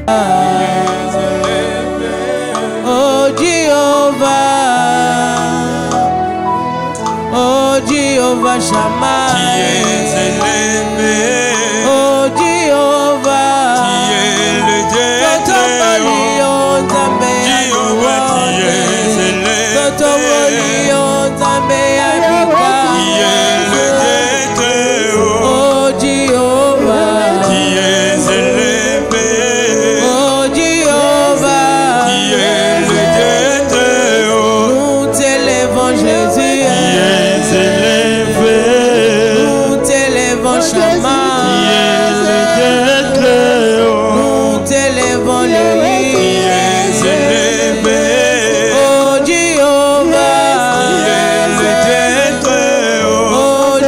Oh Jehovah Shammah, qui est élevé. Oh Jehovah, qui est le Dieu Jehovah, qui est élevé. Qui est le Dieu. Oh Jehovah, qui est élevé. Oh Jehovah, qui est le Dieu. Nous t'élèvons Jésus. Nous t'élèvons Shammah, qui est le Dieu. Nous t'élèvons le qui est élevé. Oh Jehovah, qui est le Dieu. Oh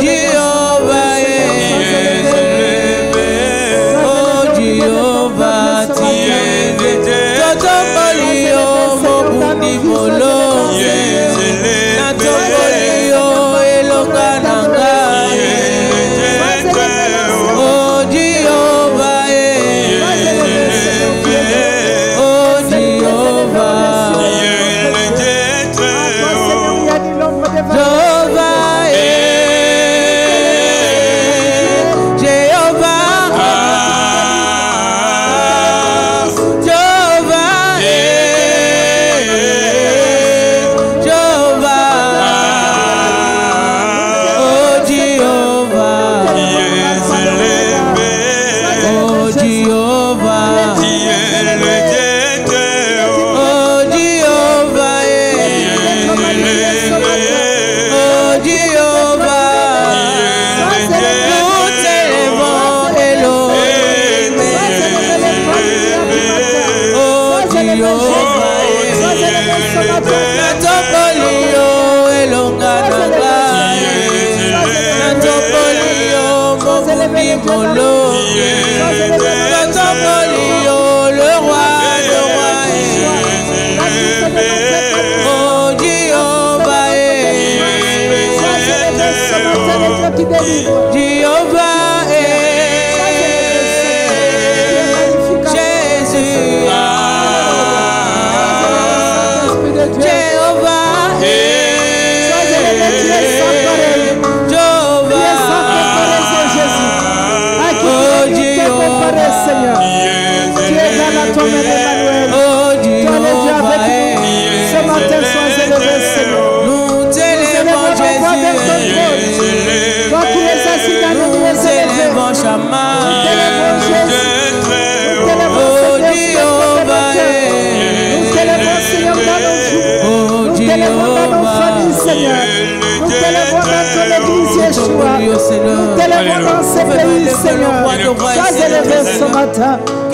Jehovah, qui est élevé. Oh Jehovah, qui est le Dieu. Totobolio mobundi molo, qui est élevé.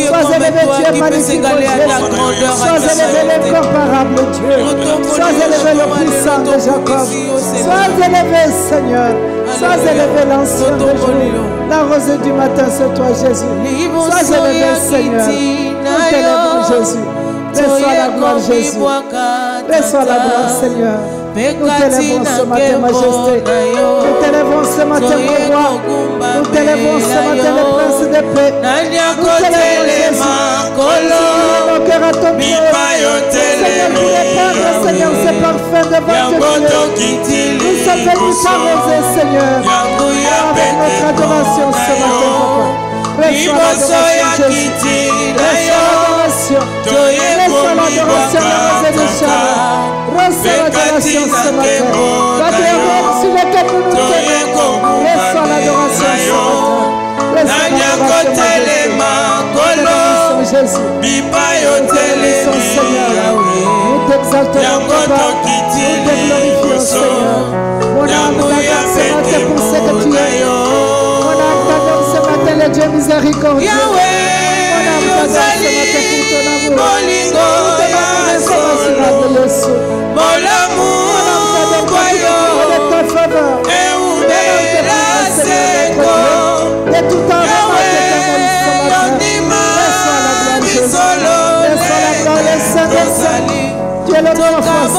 Sois élevé, Dieu magnifique, sois élevé l'incomparable Dieu, sois élevé le puissant de Jacob, sois élevé Seigneur, sois élevé l'ancien de jour, la rosée du matin c'est toi Jésus, sois élevé Seigneur, nous t'élèvons Jésus, reçois la gloire Jésus, reçois la gloire Seigneur. Nous t'élèvons ce matin, majesté. Nous t'élèvons ce matin, mon roi. Nous t'élèvons ce matin, le prince de paix. Nous t'élèvons Jésus. Nos cœurs à ton pied. Seigneur, tu répandre, Seigneur, ces parfums devant Dieu. Nous sommes venus t'arroser, Seigneur, avec notre adoration ce matin, papa. Reçois l'adoration, Jésus. Reçois l'adoration, la rosée de Charles. Reçois l'adoration ce matin. La terre sur laquelle nous nous tenons. Reçois l'adoration ce matin. Reçois l'adoration Jésus. Nous Seigneur. Nous t'exaltons, Papa. Nous te glorifions, Seigneur. Mon âme t'adore ce matin pour ce que tu es. Mon âme t'adore ce matin, le Dieu miséricordieux. Mon âme t'adore ce matin pour ton amour. Pour ton amour incommensurable, Jésus. Mon amour, voyons, de ta faveur, et où est la seconde, de tout en revoir de ta main ce matin. Reçois la gloire, Jésus. Reçois la gloire, le Saint-Esprit. Tu es le grand frère.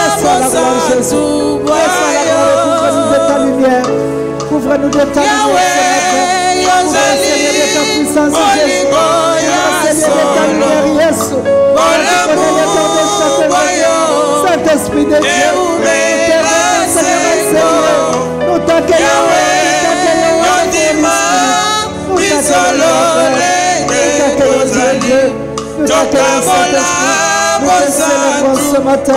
Reçois la gloire, Jésus. Reçois la gloire, couvre-nous de ta lumière. Couvre-nous de ta lumière ce matin. Couvre, Seigneur, de ta puissance, Jésus. Seigneur, Saint-Esprit de Dieu, nous t'accueillons, nous te célébrons ce matin,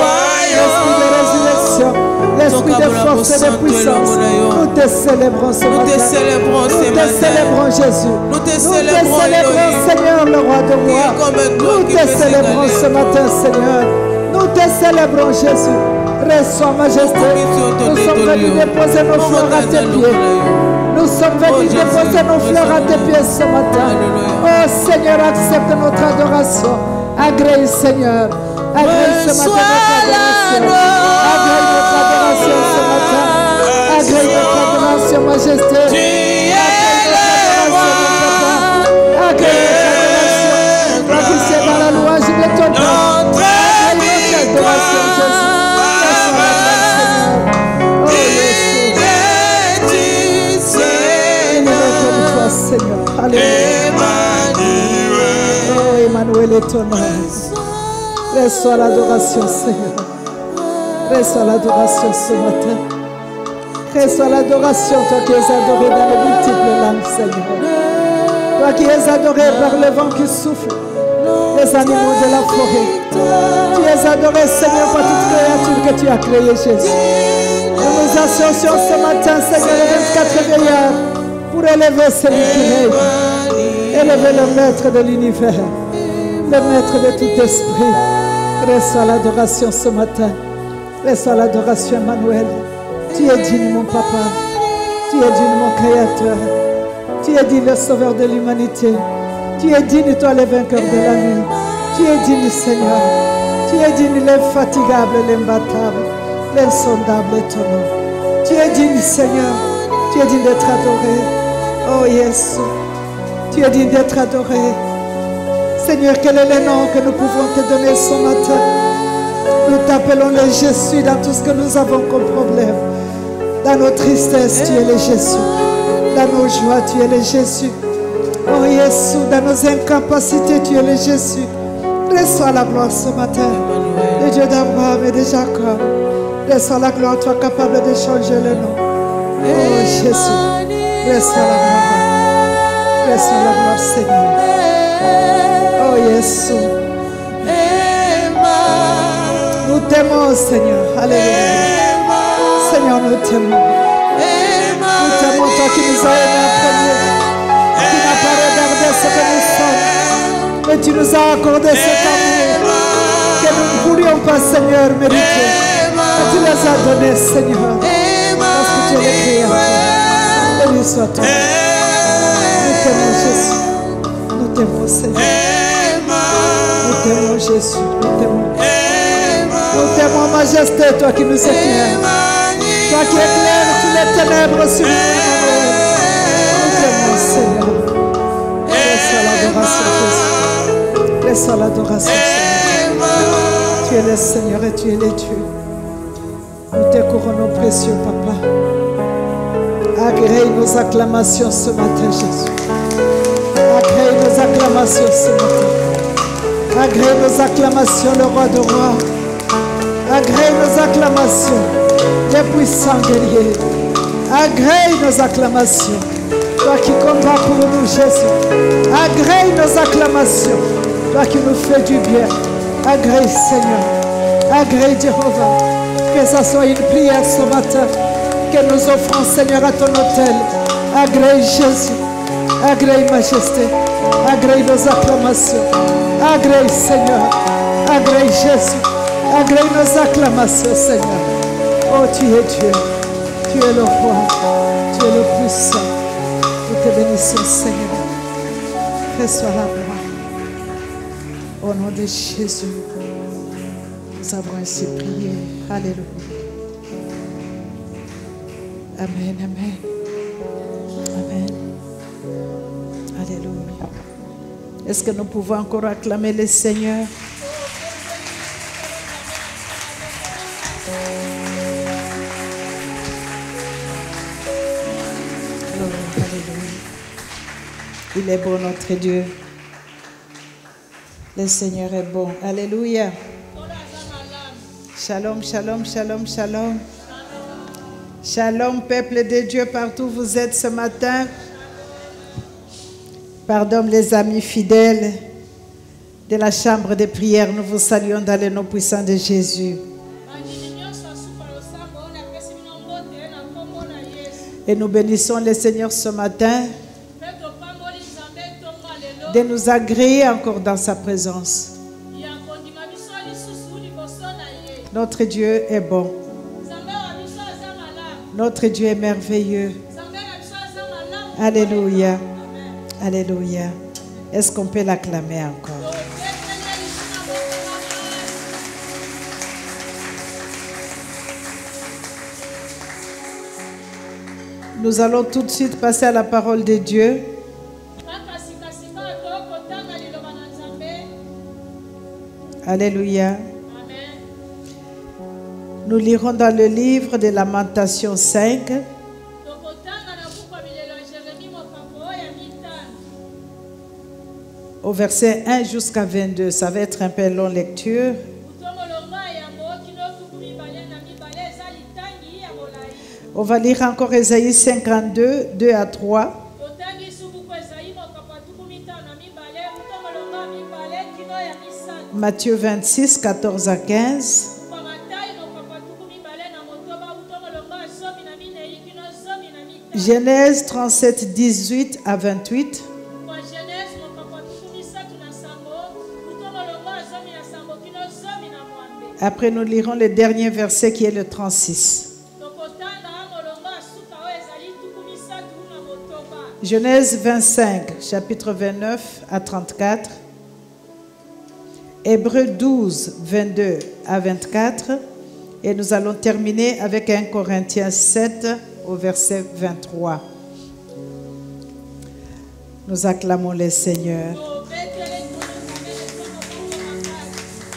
l'esprit de résurrection, l'esprit de force et de puissance. Nous te célébrons ce matin. Nous te célébrons Jésus. Nous te célébrons Seigneur, le roi de rois. Nous te célébrons ce matin, Seigneur. Nous te célébrons Jésus. Reçois majesté. Nous sommes venus déposer nos fleurs à tes pieds. Nous sommes venus déposer nos fleurs à tes pieds ce matin. Oh Seigneur, accepte notre adoration. Agrée Seigneur. Agrée ce matin notre adoration. Agrée notre adoration ce matin. Agrée notre adoration, majesté. Agrée notre adoration. Toi qui es dans la louange de ton nom. Agrée notre adoration, Jésus. Seigneur, alléluia. Oh, Emmanuel est ton nom. Reçois l'adoration, Seigneur. Reçois l'adoration ce matin. Reçois l'adoration, toi qui es adoré dans les multiples langues, Seigneur. Toi qui es adoré par le vent qui souffle, les animaux de la forêt. Tu es adoré, Seigneur, par toute créature que tu as créée, Jésus. Nous nous associons ce matin, Seigneur, les 24 veilleurs, pour élever celui qui règne, élever le maître de l'univers, le maître de tout esprit. Reçois l'adoration ce matin. Reçois l'adoration, Emmanuel. Tu es digne, mon papa. Tu es digne, mon créateur. Tu es digne, le sauveur de l'humanité. Tu es digne, toi, le vainqueur de la nuit. Tu es digne, Seigneur. Tu es digne, l'infatigable, l'imbattable, l'insondable est ton nom. Tu es digne, Seigneur. Tu es digne d'être adoré. Oh, Jésus. Tu es digne d'être adoré. Seigneur, quel est le nom que nous pouvons te donner ce matin? Nous t'appelons le Jésus dans tout ce que nous avons comme problème. Dans nos tristesses, tu es le Jésus. Dans nos joies, tu es le Jésus. Oh Jésus, dans nos incapacités, tu es le Jésus. Reçois la gloire ce matin. Le Dieu d'Abraham et de Jacob. Reçois la gloire, toi capable de changer le nom. Oh Jésus, reçois la gloire. Reçois la gloire, Seigneur. Oh Jésus. Nous t'aimons, Seigneur. Alléluia. Seigneur, nous t'aimons. Nous t'aimons, toi qui nous as aimés en premier. Qui n'as pas regardé ce que nous sommes. Mais tu nous as accordé cet amour que nous ne pourrions pas, Seigneur, mériter. Mais tu les as donnés, Seigneur. Parce que tu es le Créateur. Béni soit-toi. Nous t'aimons, Jésus. Nous t'aimons, Seigneur. Nous t'aimons, Jésus. Nous t'aimons. Nous t'aimons, majesté, toi qui nous éclaires. Toi qui éclaires toutes les ténèbres sur nous. Nous t'aimons, Seigneur. Reçois l'adoration, Jésus. Reçois l'adoration, Seigneur. Tu es le Seigneur et tu es le Dieu. Nous te couronnons, précieux Papa. Agrée nos acclamations ce matin, Jésus. Agrée nos acclamations ce matin. Agrée nos acclamations, le roi de rois. Agrée nos acclamations, les puissants guerriers. Agrée nos acclamations, toi qui combats pour nous, Jésus. Agrée nos acclamations, toi qui nous fais du bien. Agrée, Seigneur. Agrée, Jéhovah. Que ça soit une prière ce matin que nous offrons, Seigneur, à ton autel. Agrée, Jésus. Agrée, majesté. Agrée nos acclamations. Agrée, Seigneur. Agrée, Jésus. Agrée nos acclamations, Seigneur. Oh, tu es Dieu. Tu es le roi. Tu es le puissant. Nous te bénissons, Seigneur. Reçois la gloire. Au nom de Jésus, nous avons ainsi prié. Alléluia. Amen, amen. Amen. Alléluia. Est-ce que nous pouvons encore acclamer le Seigneur? Il est bon, notre Dieu. Le Seigneur est bon. Alléluia. Shalom, shalom, shalom, shalom. Shalom, peuple de Dieu, partout où vous êtes ce matin. Pardon, les amis fidèles de la chambre de prière. Nous vous saluons dans le nom puissant de Jésus. Et nous bénissons le Seigneur ce matin de nous agréer encore dans sa présence. Notre Dieu est bon. Notre Dieu est merveilleux. Alléluia. Alléluia. Est-ce qu'on peut l'acclamer encore? Nous allons tout de suite passer à la parole de Dieu. Alléluia. Nous lirons dans le livre de Lamentations 5. Au verset 1 jusqu'à 22. Ça va être un peu long lecture. On va lire encore Ésaïe 52, 2 à 3. Matthieu 26, 14 à 15. Genèse 37, 18 à 28. Après, nous lirons le dernier verset qui est le 36. Genèse 25, chapitre 29 à 34. Hébreux 12, 22 à 24. Et nous allons terminer avec 1 Corinthiens 7 au verset 23. Nous acclamons le Seigneur.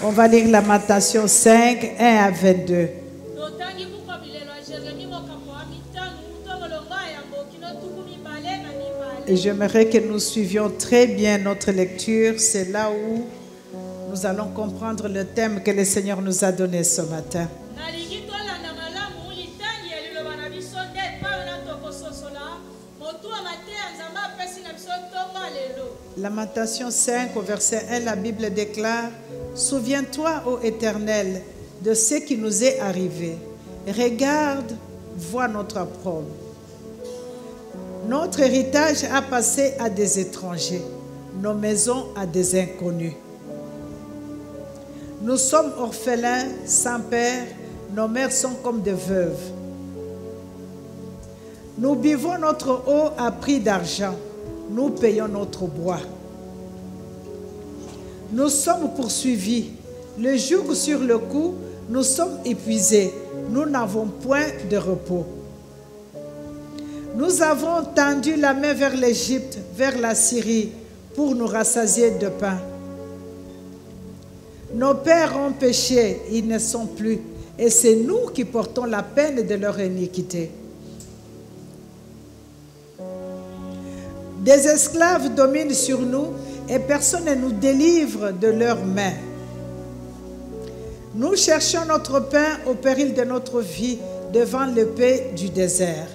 On va lire Lamentations 5, 1 à 22. Et j'aimerais que nous suivions très bien notre lecture. C'est là où nous allons comprendre le thème que le Seigneur nous a donné ce matin. Lamentation 5 au verset 1, la Bible déclare: Souviens-toi, ô Éternel, de ce qui nous est arrivé. Regarde, vois notre opprobre. Notre héritage a passé à des étrangers, nos maisons à des inconnus. Nous sommes orphelins, sans père, nos mères sont comme des veuves. Nous buvons notre eau à prix d'argent, nous payons notre bois. Nous sommes poursuivis, le joug sur le cou, nous sommes épuisés, nous n'avons point de repos. Nous avons tendu la main vers l'Égypte, vers la Syrie, pour nous rassasier de pain. Nos pères ont péché, ils ne sont plus, et c'est nous qui portons la peine de leur iniquité. Des esclaves dominent sur nous, et personne ne nous délivre de leurs mains. Nous cherchons notre pain au péril de notre vie, devant l'épée du désert.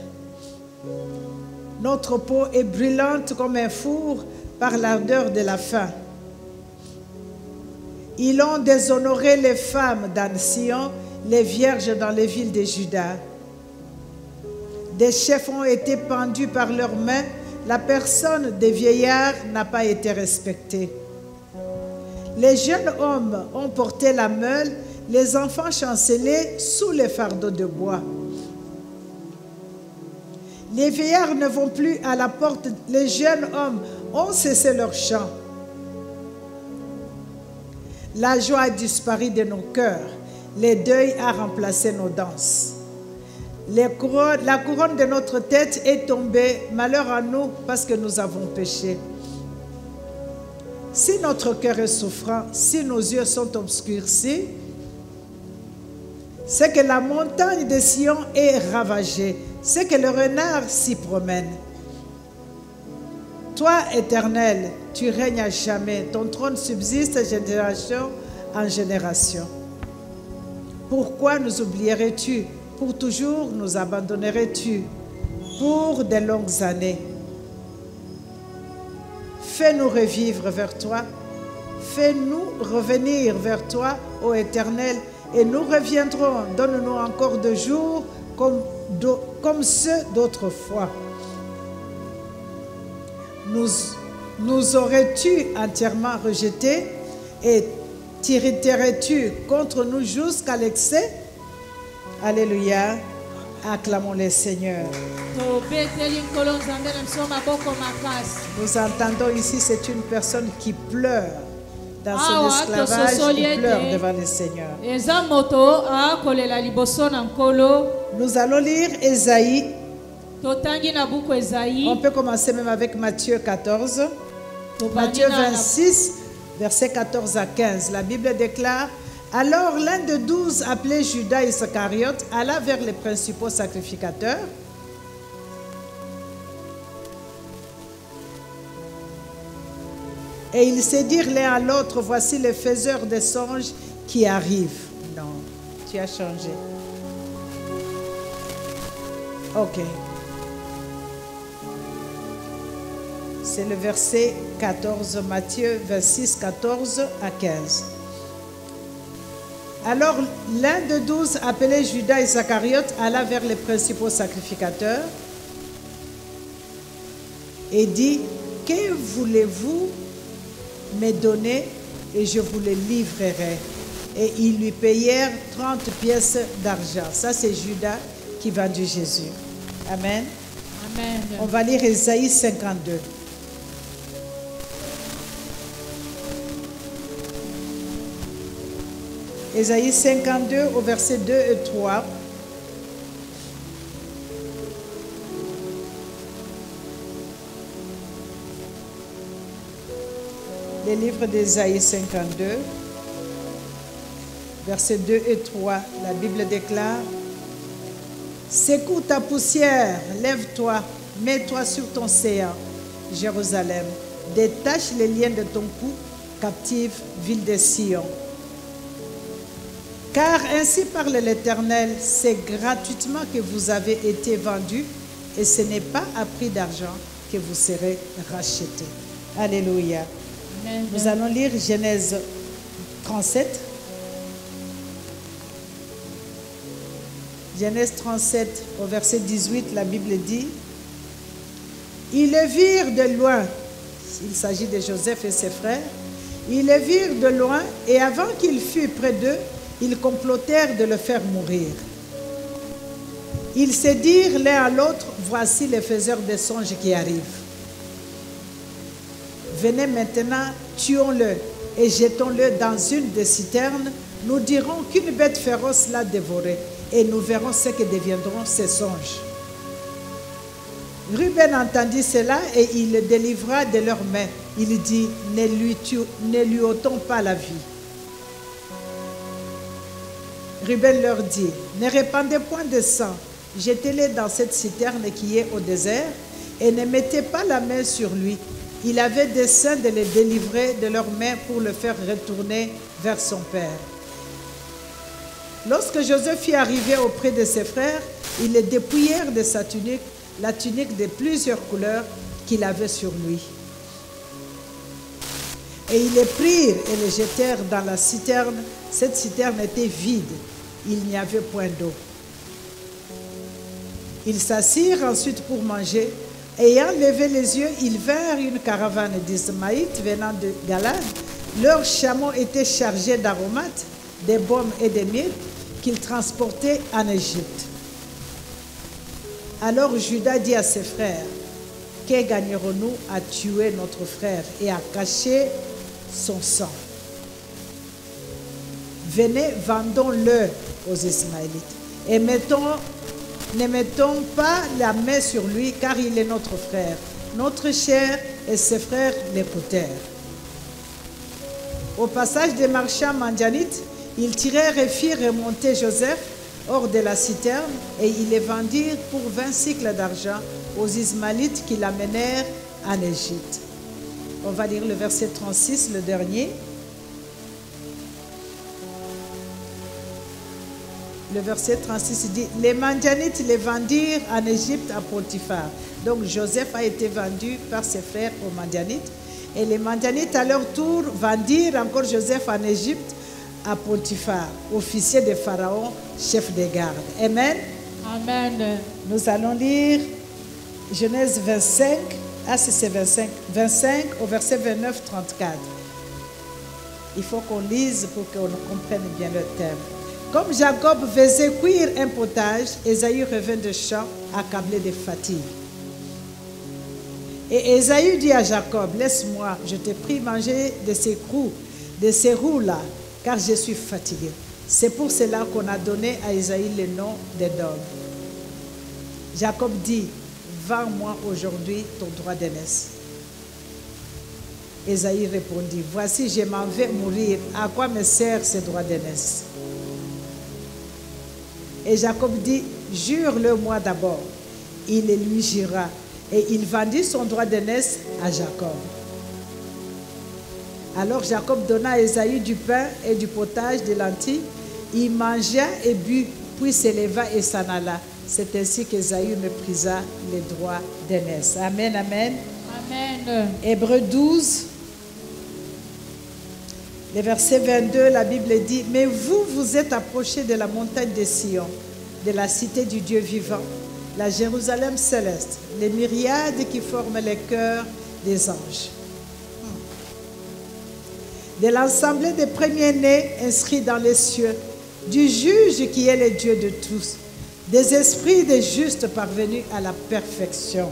Notre peau est brûlante comme un four par l'ardeur de la faim. Ils ont déshonoré les femmes dans Sion, les vierges dans les villes de Juda. Des chefs ont été pendus par leurs mains, la personne des vieillards n'a pas été respectée. Les jeunes hommes ont porté la meule, les enfants chancelaient sous les fardeaux de bois. Les vieillards ne vont plus à la porte, les jeunes hommes ont cessé leur chant. La joie a disparu de nos cœurs, le deuil a remplacé nos danses. La couronne de notre tête est tombée, malheur à nous parce que nous avons péché. Si notre cœur est souffrant, si nos yeux sont obscurcis, c'est que la montagne de Sion est ravagée, c'est que le renard s'y promène. Toi, Éternel, tu règnes à jamais. Ton trône subsiste de génération en génération. Pourquoi nous oublierais-tu? Pour toujours nous abandonnerais-tu? Pour de longues années. Fais-nous revivre vers toi. Fais-nous revenir vers toi, ô Éternel, et nous reviendrons. Donne-nous encore 2 jours comme ceux d'autrefois. Nous aurais-tu entièrement rejetés et t'irriterais-tu contre nous jusqu'à l'excès? Alléluia. Acclamons le Seigneur. Nous entendons ici, c'est une personne qui pleure dans son esclavage, qui pleure devant le Seigneur. Nous allons lire Ésaïe. On peut commencer même avec Matthieu 14. Matthieu 26, versets 14 à 15. La Bible déclare: alors l'un de 12, appelé Judas Iscariote, alla vers les principaux sacrificateurs. Et ils se dirent l'un à l'autre: voici les faiseurs des songes qui arrivent. Non, tu as changé. Ok. C'est le verset 14, Matthieu 26, 14 à 15. Alors l'un de 12, appelé Judas Iscariote, alla vers les principaux sacrificateurs et dit: que voulez-vous me donner et je vous le livrerai? Et ils lui payèrent 30 pièces d'argent. Ça, c'est Judas qui vendit Jésus. Amen. Amen. On va lire Ésaïe 52. Ésaïe 52 au verset 2 et 3. Le livre d'Ésaïe 52, versets 2 et 3. La Bible déclare: secoue ta poussière, lève-toi, mets-toi sur ton séant, Jérusalem. Détache les liens de ton cou, captive ville de Sion. Car ainsi parle l'Éternel, c'est gratuitement que vous avez été vendus, et ce n'est pas à prix d'argent que vous serez rachetés. Alléluia. Amen. Nous allons lire Genèse 37. Genèse 37 au verset 18, la Bible dit: ils le virent de loin. Il s'agit de Joseph et ses frères. Ils le virent de loin, et avant qu'il fût près d'eux, ils complotèrent de le faire mourir. Ils se dirent l'un à l'autre: voici les faiseurs des songes qui arrivent. Venez maintenant, tuons-le et jetons-le dans une des citernes. Nous dirons qu'une bête féroce l'a dévoré, et nous verrons ce que deviendront ces songes. Ruben entendit cela et il le délivra de leurs mains. Il dit: ne lui ôtons pas la vie. Ruben leur dit: ne répandez point de sang, jetez-le dans cette citerne qui est au désert, et ne mettez pas la main sur lui. Il avait dessein de le délivrer de leurs mains pour le faire retourner vers son père. Lorsque Joseph fut arrivé auprès de ses frères, ils le dépouillèrent de sa tunique, la tunique de plusieurs couleurs qu'il avait sur lui. Et ils le prirent et le jetèrent dans la citerne. Cette citerne était vide, il n'y avait point d'eau. Ils s'assirent ensuite pour manger. Ayant levé les yeux, ils vinrent une caravane d'Ismaélites venant de Galade. Leurs chameaux étaient chargés d'aromates, de baumes et de myrrhe qu'ils transportaient en Égypte. Alors Judas dit à ses frères: que gagnerons-nous à tuer notre frère et à cacher son sang? Venez, vendons-le aux Ismaélites et ne mettons pas la main sur lui, car il est notre frère. Notre chair et ses frères l'écoutèrent. Au passage des marchands Madianites, ils tirèrent et firent remonter Joseph hors de la citerne, et ils le vendirent pour 20 cycles d'argent aux Ismaélites qui l'amenèrent en Égypte. On va lire le verset 36, le dernier. Le verset 36 dit, les Madianites les vendirent en Égypte à Potiphar. Donc Joseph a été vendu par ses frères aux Madianites. Et les Madianites à leur tour vendirent encore Joseph en Égypte à Potiphar, officier de Pharaon, chef des gardes. Amen. Amen. Nous allons lire Genèse 25, c'est 25 au verset 29, 34. Il faut qu'on lise pour qu'on comprenne bien le thème. Comme Jacob faisait cuire un potage, Ésaü revint de champ, accablé de fatigue. Et Ésaü dit à Jacob, laisse-moi, je te prie manger de ces roux-là, car je suis fatigué. C'est pour cela qu'on a donné à Ésaü le nom d'Édom. Jacob dit, vends-moi aujourd'hui ton droit d'aînesse. Ésaü répondit, voici, je m'en vais mourir. À quoi me sert ce droit d'aînesse? Et Jacob dit, jure-le-moi d'abord. Il le lui jura. Et il vendit son droit d'aînesse à Jacob. Alors Jacob donna à Ésaü du pain et du potage de lentilles. Il mangea et but, puis s'éleva et s'en alla. C'est ainsi qu'Ésaü méprisa les droits d'aînesse. Amen, amen. Amen. Hébreux 12, le verset 22, la Bible dit, mais vous, vous êtes approchés de la montagne de Sion, de la cité du Dieu vivant, la Jérusalem céleste, les myriades qui forment les cœurs des anges. De l'assemblée des premiers-nés inscrits dans les cieux, du juge qui est le Dieu de tous, des esprits des justes parvenus à la perfection,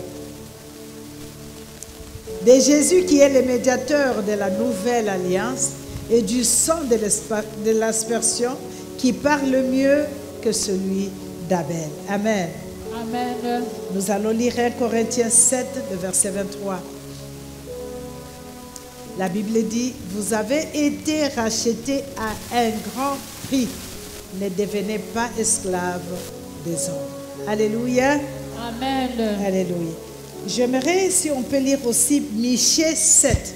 de Jésus qui est le médiateur de la nouvelle alliance et du sang de l'aspersion qui parle mieux que celui d'Abel. Amen. Amen. Nous allons lire 1 Corinthiens 7, le verset 23. La Bible dit, vous avez été rachetés à un grand prix. Ne devenez pas esclaves des hommes. Alléluia. Amen. Alléluia. J'aimerais, si on peut lire aussi Michée 7.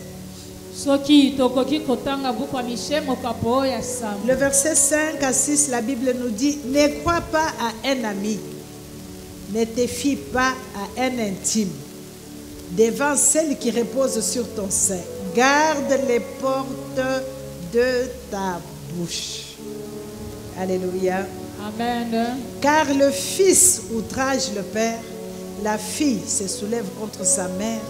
Le verset 5 à 6, la Bible nous dit, ne crois pas à un ami, ne te fie pas à un intime, devant celle qui repose sur ton sein. Garde les portes de ta bouche. Alléluia. Amen. Car le fils outrage le père, la fille se soulève contre sa mère,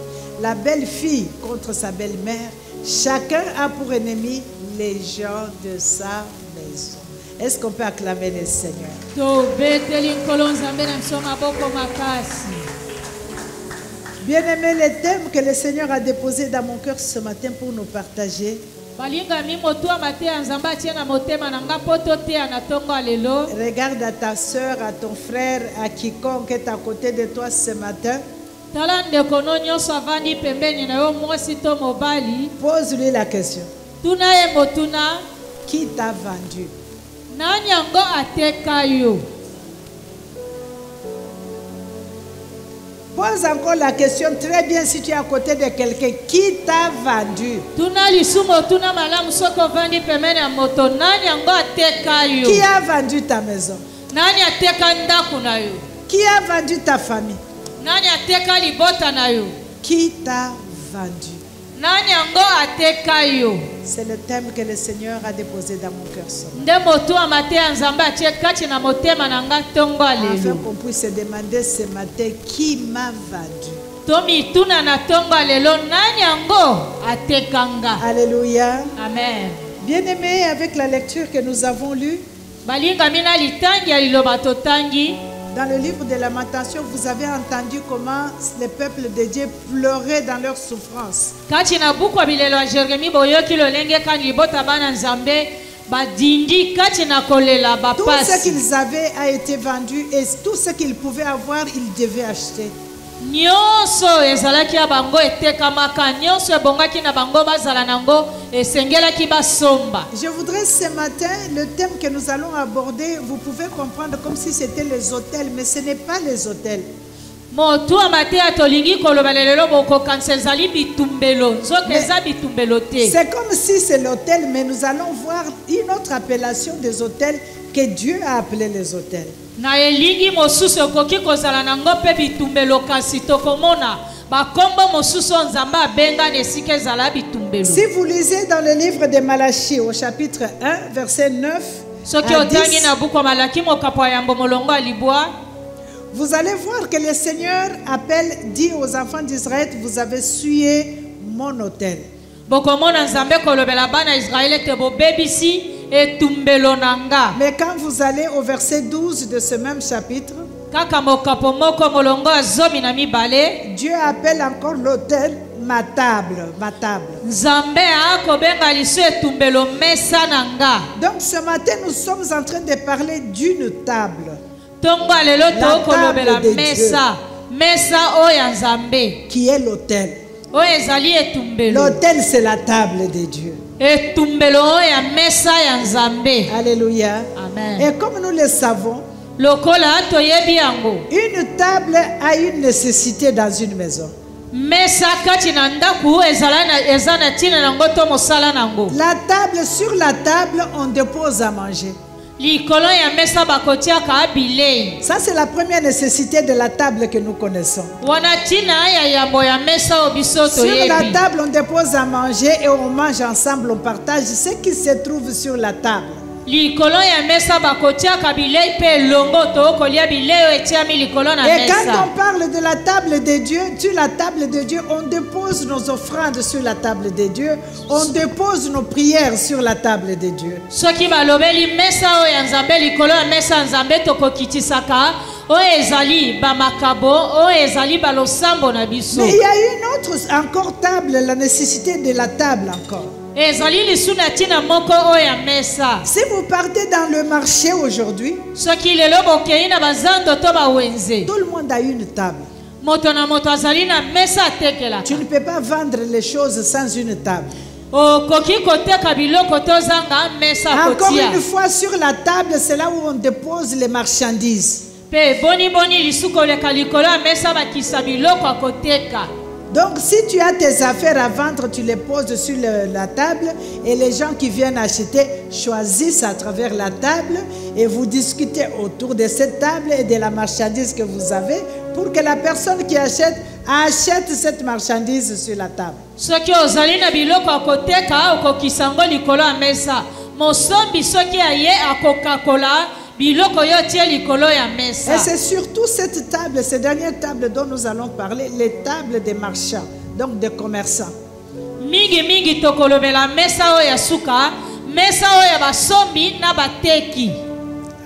la belle-fille contre sa belle-mère. Chacun a pour ennemi les gens de sa maison. Est-ce qu'on peut acclamer le Seigneur? Bien-aimé, le thème que le Seigneur a déposé dans mon cœur ce matin pour nous partager. Regarde à ta soeur, à ton frère, à quiconque est à côté de toi ce matin. Pose-lui la question. Qui t'a vendu? Pose encore la question très bien si tu es à côté de quelqu'un. Qui t'a vendu? Qui a vendu ta maison? Qui a vendu ta famille? Qui t'a vendu? C'est le thème que le Seigneur a déposé dans mon cœur ce matin. Afin qu'on puisse se demander ce matin, qui m'a vendu? Alléluia. Amen. Bien-aimés, avec la lecture que nous avons lue, dans le livre de Lamentation, vous avez entendu comment les peuples de Dieu pleuraient dans leur souffrance. Tout ce qu'ils avaient a été vendu et tout ce qu'ils pouvaient avoir, ils devaient acheter. Je voudrais ce matin, le thème que nous allons aborder, vous pouvez comprendre comme si c'était les hôtels, mais ce n'est pas les hôtels. C'est comme si c'est l'autel, mais nous allons voir une autre appellation des autels que Dieu a appelé les autels. Si vous lisez dans le livre de Malachie au chapitre 1, verset 9 à 10, vous allez voir que le Seigneur dit aux enfants d'Israël, vous avez souillé mon autel. Mais quand vous allez au verset 12 de ce même chapitre, Dieu appelle encore l'autel ma table, ma table. Donc ce matin, nous sommes en train de parler d'une table. La table de Dieu, qui est l'autel. L'autel, c'est la table de Dieu. Alléluia. Amen. Et comme nous le savons, une table a une nécessité dans une maison. La table, sur la table, on dépose à manger. Ça, c'est la première nécessité de la table que nous connaissons. Sur la table, on dépose à manger et on mange ensemble, on partage ce qui se trouve sur la table. Et quand on parle de la table de Dieu, sur la table de Dieu, on dépose nos offrandes sur la table de Dieu, on dépose nos prières sur la table de Dieu. Mais il y a une autre encore table, la nécessité de la table encore. Si vous partez dans le marché aujourd'hui, tout le monde a une table. Tu ne peux pas vendre les choses sans une table. Encore une fois, sur la table, c'est là où on dépose les marchandises. Donc, si tu as tes affaires à vendre, tu les poses sur la table et les gens qui viennent acheter choisissent à travers la table et vous discutez autour de cette table et de la marchandise que vous avez pour que la personne qui achète cette marchandise sur la table. Et c'est surtout cette table, ces dernières tables dont nous allons parler, les tables des marchands, donc des commerçants.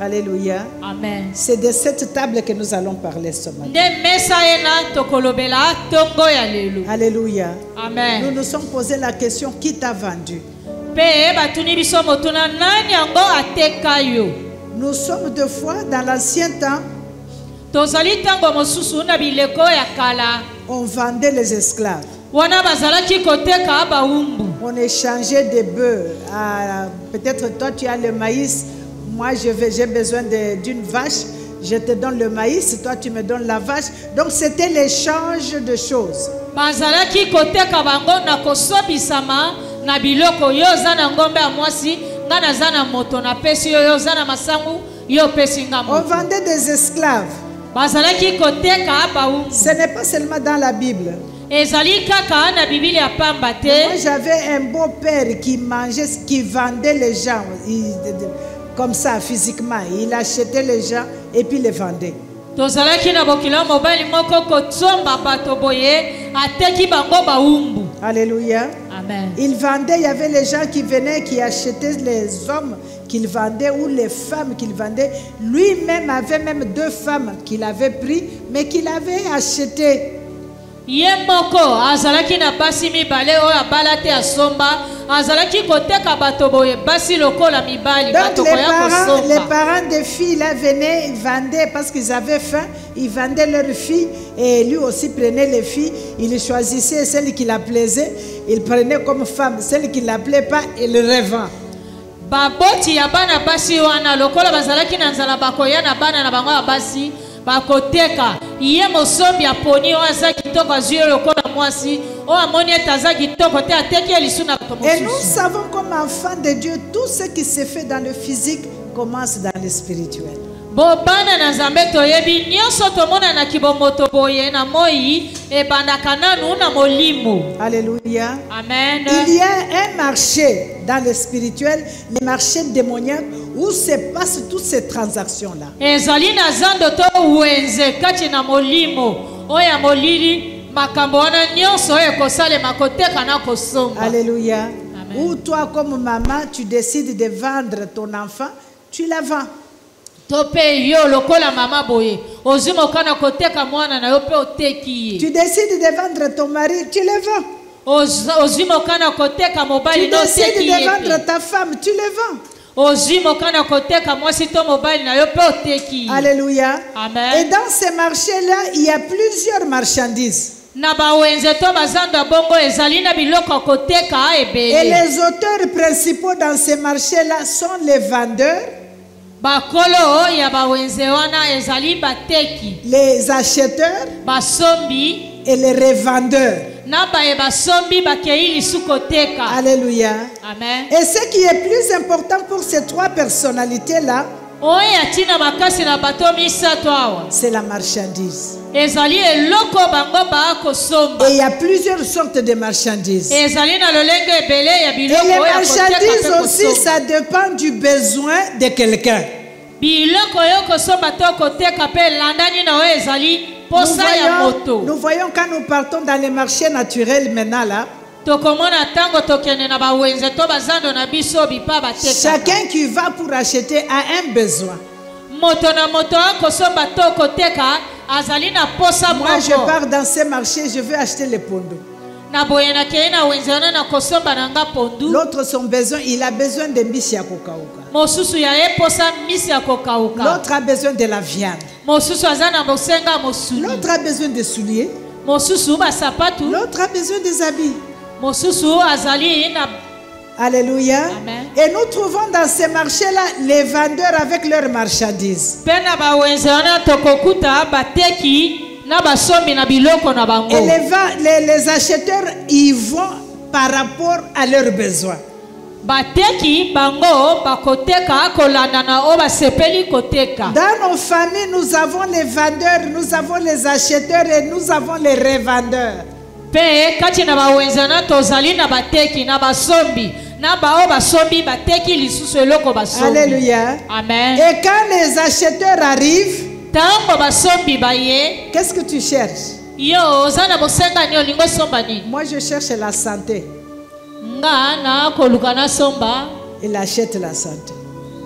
Alléluia. Amen. C'est de cette table que nous allons parler ce matin. Alléluia. Amen. Nous nous sommes posé la question, qui t'a vendu? Nous sommes deux fois dans l'ancien temps. On vendait les esclaves. On échangeait des bœufs. Peut-être toi tu as le maïs. Moi j'ai besoin d'une vache. Je te donne le maïs. Toi tu me donnes la vache. Donc c'était l'échange de choses. On vendait des esclaves. Ce n'est pas seulement dans la Bible. Moi j'avais un beau-père qui vendait les gens comme ça physiquement. Il achetait les gens et puis les vendait. Alléluia. Amen. Il vendait, il y avait les gens qui venaient, qui achetaient les hommes qu'il vendait ou les femmes qu'il vendait. Lui-même avait même 2 femmes qu'il avait pris, mais qu'il avait achetées. Donc les parents des filles là venaient, ils vendaient parce qu'ils avaient faim, ils vendaient leurs filles et lui aussi prenait les filles, il choisissait celle qui la plaisait, il prenait comme femme, celle qui ne la plaît pas, il le revend. bakoteka ye mosombi aponi o aza kitoko azwi lokola mwasi o amoni ete aza kitoko te ateki ye lisu na bato Et nous mosusu. savons comme enfants de Dieu, tout ce qui se fait dans le physique commence dans le spirituel. Bobana na Nzambe toyebi nyonso tomonanaki bomoto boye na moi ebandaka nanu na molimo. Alléluia. Amen. Il y a un marché dans le spirituel, le marché démoniaque, où se passent toutes ces transactions-là. Ezali na zando to wenze kati na molimo oya molili makambo wana nyonso ekosalema koteka na kosomba. Alléluia. Amen. Ou toi, comme maman, tu décides de vendre ton enfant, tu la vends. Tope yo lokola mama boye ozimo kana koteka mwana na yo pe oteki Tu décides de vendre ton mari, tu le vends. ozimo kana koteka mobali Tu no décides oteki de vendre ye ta femme, tu le vends. ozimo kana koteka mwasi to mobali na yo pe oteki. Alléluia. Amen. Et dans ces marchés-là, il y a plusieurs marchandises. Na bawenze to bazando bongo ezali na biloko koteka Et ebele les auteurs principaux dans ces marchés-là sont les vendeurs, bakolo ya bawenze wana ezali bateki les acheteurs basombi et les revendeurs. na baye basombi bakei lisu koteka. Alléluia. Amen. Et ce qui est plus important pour ces trois personnalités-là, oya tina makasi na bato misato awa c'est la marchandise. ezali eloko bango bakosomba. Et il y a plusieurs sortes de marchandises. Et ezali na lolenge ebele ya les biloko oyo ya marchandises koteka pe aussi, kosomba. ça dépend du besoin de quelqu'un. biloko oyo kosomba to koteka pe elandani na oyo ezali posa ya moto. Nous voyons quand nous partons dans les marchés naturels maintenant là, tokomona ntango tokende na bawenze to bazando na biso bipa bateka. chacun qui va pour acheter a un besoin. moto na moto akosomba to koteka azali na posa Moi, je moko. pars dans ces marchés, je veux acheter les pondos. na boye na kei na wenze wana na kosomba na nga pondu. L'autre, son besoin, il a besoin de mbisi ya kokauka. mosusu ya ye posa misi ya kokauka. L'autre a besoin de la viande. mosusu aza na bosenga mosuni. L'autre a besoin de souliers. mosusu basapatu. L'autre a besoin des habits. mosusu azali na. Alléluia. Amen. Et nous trouvons dans ces marchés-là les vendeurs avec leurs marchandises. mpe na bawenze wana tokokuta bateki na basombi na biloko na bango. Et les acheteurs, ils vont par rapport à leurs besoins. bateki bango bakoteka kolanda na o basepeli koteka. Dans nos familles, nous avons les vendeurs, nous avons les acheteurs et nous avons les revendeurs. mpe kati na bawenze wana tozali na bateki na basombi na bao basombi bateki lisusu eloko basombi. Alléluia. Amen. Et quand les acheteurs arrivent, ntango basombi baye qu'est-ce que tu cherches? yo oza na bosenga ni olingo somba nini. Moi, je cherche la santé. nga na koluka na somba Il achète la santé.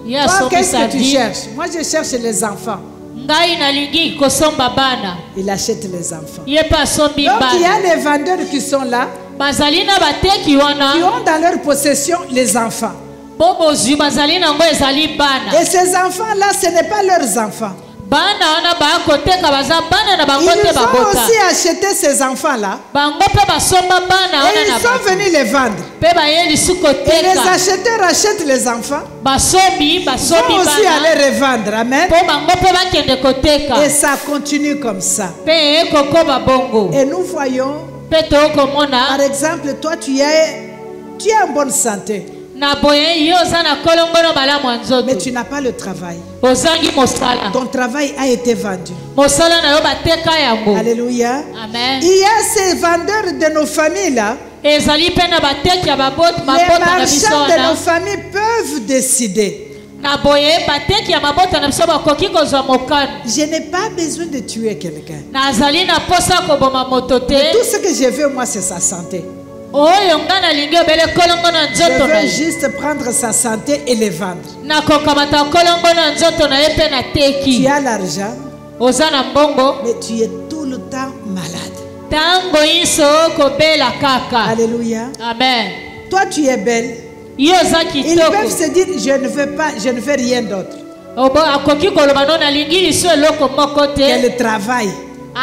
ye Toi, qu'est-ce asombisa que tu di. cherches? Moi, je cherche les enfants. ngai nalingi kosomba bana Il achète les enfants. ye mpe asombi Donc, il y bana. a les vendeurs qui sont là, bazali na bateki qui wana ont dans leur possession les enfants. bo bozwi bazali nango ezali bana. Et ces enfants-là, ce n'est pas leurs enfants. bana wana bakoteka baza bana na bango te Ils ont babota. aussi acheté ces enfants-là. bango mpe basomba bana Et wana ils na sont bango venus les vendre. mpe baye lisu Et les koteka. acheteurs achètent les enfants. basombi Ils basombi vont aussi bana aller revendre. Amen. mpo bango mpe bakende koteka. Et ça continue comme ça. mpe ekokoba bongo. Et nous voyons, mpe tokomona par exemple, toi, tu es en bonne santé, na boye yo oza na kolongono malamu ya mais nzoto tu n'as pas le travail. ozangi mosala. Ton travail a été vendu. mosala na yo bateka yango. Alléluia. Amen. Il y a ces vendeurs de nos familles-là. ezali mpe na bateki ya Les mabota na biso marchands de wana. nos familles peuvent décider. na boye bateki ya mabota na biso bakoki kozwa mokano. Je n'ai pas besoin de tuer quelqu'un. nazali na posa koboma moto te. Tout ce que je veux, moi, c'est sa santé. oyo nga nalingi obele kolongo na Je nzoto na veux ye. juste prendre sa santé et les vendre. nakokamata kolongo na nzoto na ye mpe na Tu teki. as l'argent, oza na mbongo mais tu es tout le temps malade. ntango nyonso kobela kaka. Alléluia. amen. Toi, tu es belle. ye oza Ils peuvent kitoko. se dire, je ne veux rien d'autre. akoki koloba no nalingi liso eloko moko te. Qu'elle travaille.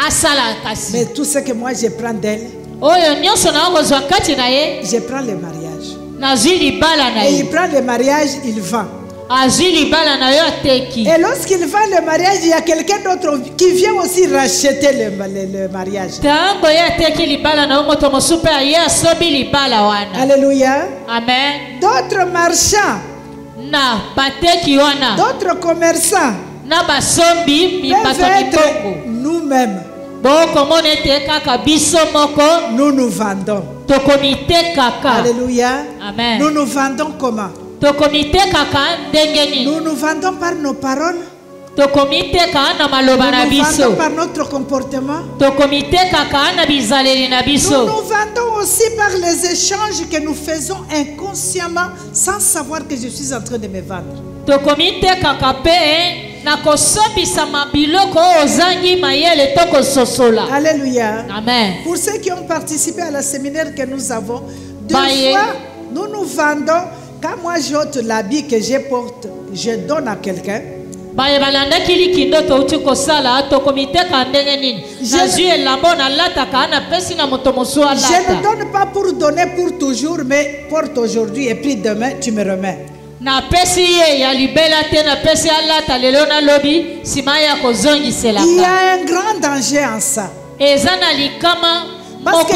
asala kasi. Mais tout ce que moi, je prends d'elle, oyo nyonso na kozwa kati na ye je prends le mariage. nazwi libala na Et ye. il prend le mariage, il vend. Et lorsqu'il vend le mariage, il y a quelqu'un d'autre qui vient aussi racheter le mariage. Alléluia. Amen. D'autres marchands, d'autres commerçants peuvent être nous-mêmes. Nous nous vendons. Alléluia. Amen. Nous nous vendons comment? Nous nous vendons par nos paroles. Nous nous vendons par notre comportement. Nous nous vendons aussi par les échanges que nous faisons inconsciemment sans savoir que je suis en train de me vendre. Alléluia. Amen. Pour ceux qui ont participé à la séminaire que nous avons, deux fois, nous nous vendons. Quand moi j'ôte l'habit que je porte, je donne à quelqu'un. Je ne donne pas pour donner pour toujours, mais porte aujourd'hui et puis demain tu me remets. Il y a un grand danger en ça. Parce que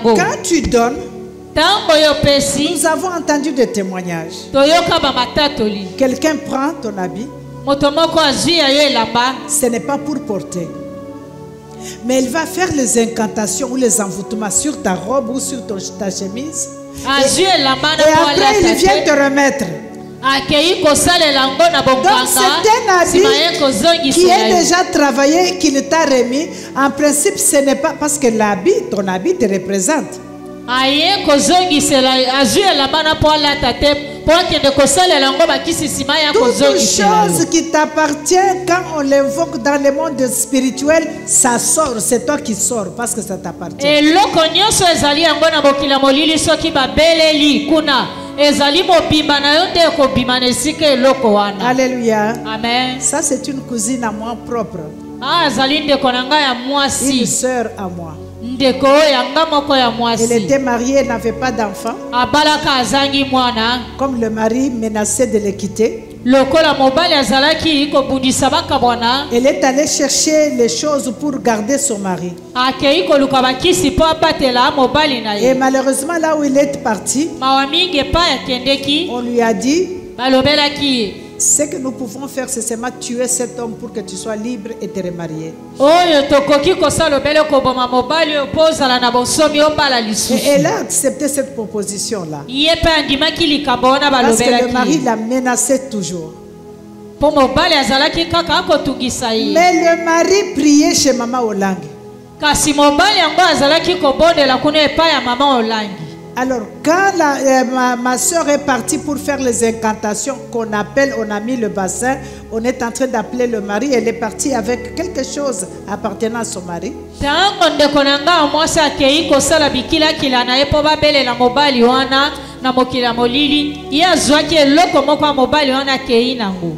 quand tu donnes, nous avons entendu des témoignages. Quelqu'un prend ton habit. Ce n'est pas pour porter. Mais il va faire les incantations ou les envoûtements sur ta robe ou sur ta chemise. Et après, il vient te remettre. Donc c'est un habit qui est déjà travaillé, qu'il t'a remis. En principe, ce n'est pas parce que ton habit te représente. Toute chose qui t'appartient, quand on l'invoque dans le monde spirituel, ça sort, c'est toi qui sors parce que ça t'appartient. Alléluia. Amen. Ça c'est une cousine à moi propre. Une sœur à moi. Elle était mariée, elle n'avait pas d'enfant. Comme le mari menaçait de le quitter, elle est allée chercher les choses pour garder son mari. Et malheureusement, là où il est parti, on lui a dit: ce que nous pouvons faire, c'est seulement tuer cet homme pour que tu sois libre et te remarier. Et elle a accepté cette proposition-là. Parce que le mari la menaçait toujours. Mais le mari priait chez Maman Olangi. Alors, quand ma soeur est partie pour faire les incantations qu'on appelle, on a mis le bassin, on est en train d'appeler le mari, elle est partie avec quelque chose appartenant à son mari.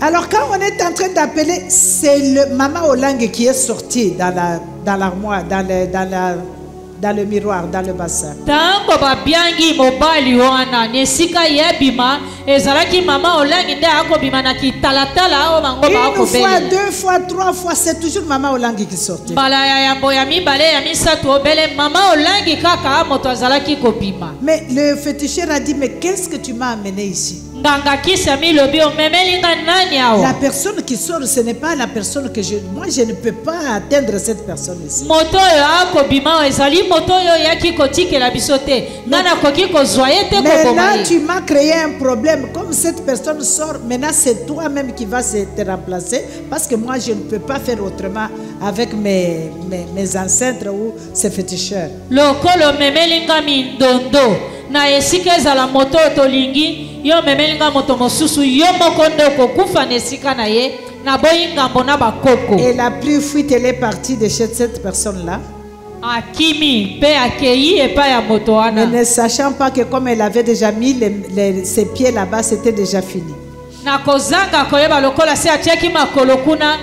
Alors, quand on est en train d'appeler, c'est le Maman Olangi qui est sorti dans l'armoire, dans le miroir, dans le bassin. Une fois, deux fois, trois fois, c'est toujours Maman Olangi qui sortait. Mais le féticheur a dit: mais qu'est-ce que tu m'as amené ici? La personne qui sort, ce n'est pas la personne que moi je ne peux pas atteindre cette personne ici. Mais là tu m'as créé un problème. Comme cette personne sort, maintenant c'est toi-même qui vas te remplacer, parce que moi je ne peux pas faire autrement avec mes ancêtres ou ces féticheurs. Na esika ezala moto tolingi yo memelinga moto mosusu yo mokondo kokufa nesika na ye na boyingambo na bakoko. Elle a pris fuite, elle est partie de chez cette personne-là. Akimi pe akei et pa ya moto ana. Mais ne sachant pas que comme elle avait déjà mis ses pieds là-bas, c'était déjà fini. Na kozanga koyeba lokola se atiaki makolo kuna.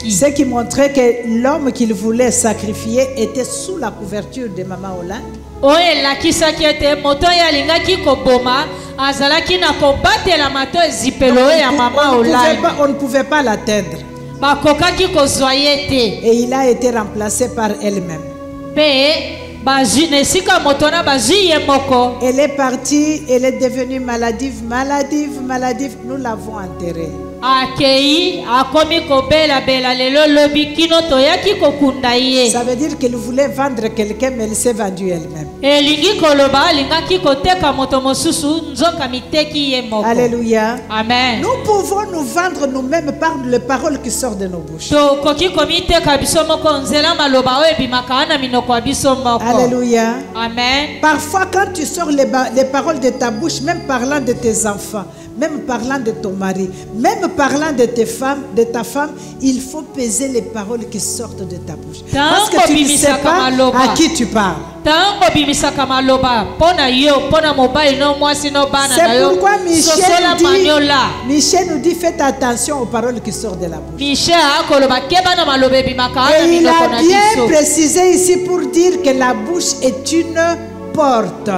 Ce qui montrait que l'homme qu'il voulait sacrifier était sous la couverture de Maman Olangi. oye lakisaki ete moto oyo alingaki koboma azalaki na kobatela mato ezipelo ya mama olai. On ne pouvait pas l'atteindre. Bakokaki kozwa ye te. Et il a été remplacé par elle-même. Pe bazwi nesika moto na bazwi ye moko. Elle est partie, elle est devenue maladive. Nous l'avons enterrée. Akei akomi kobela bela lelo lobi kino toyaki kokunda ye. Ça veut dire qu'elle voulait vendre quelqu'un, mais elle s'est vendue elle-même. Elingi koloba alingaki koteka moto mosusu nzoka miteki ye moko. Alléluia. Amen. Nous pouvons nous vendre nous-mêmes par les paroles qui sortent de nos bouches. To koki komiteka biso moko nzela maloba oyo ebimaka na minoko ya biso moko. Alléluia. Amen. Parfois quand tu sors les paroles de ta bouche, même parlant de tes enfants, même parlant de ton mari, même parlant de ta femme, il faut peser les paroles qui sortent de ta bouche. Parce que tu ne sais pas à qui tu parles. C'est pourquoi Michel nous dit faites attention aux paroles qui sortent de la bouche. Et il a bien précisé ici pour dire que la bouche est une porte.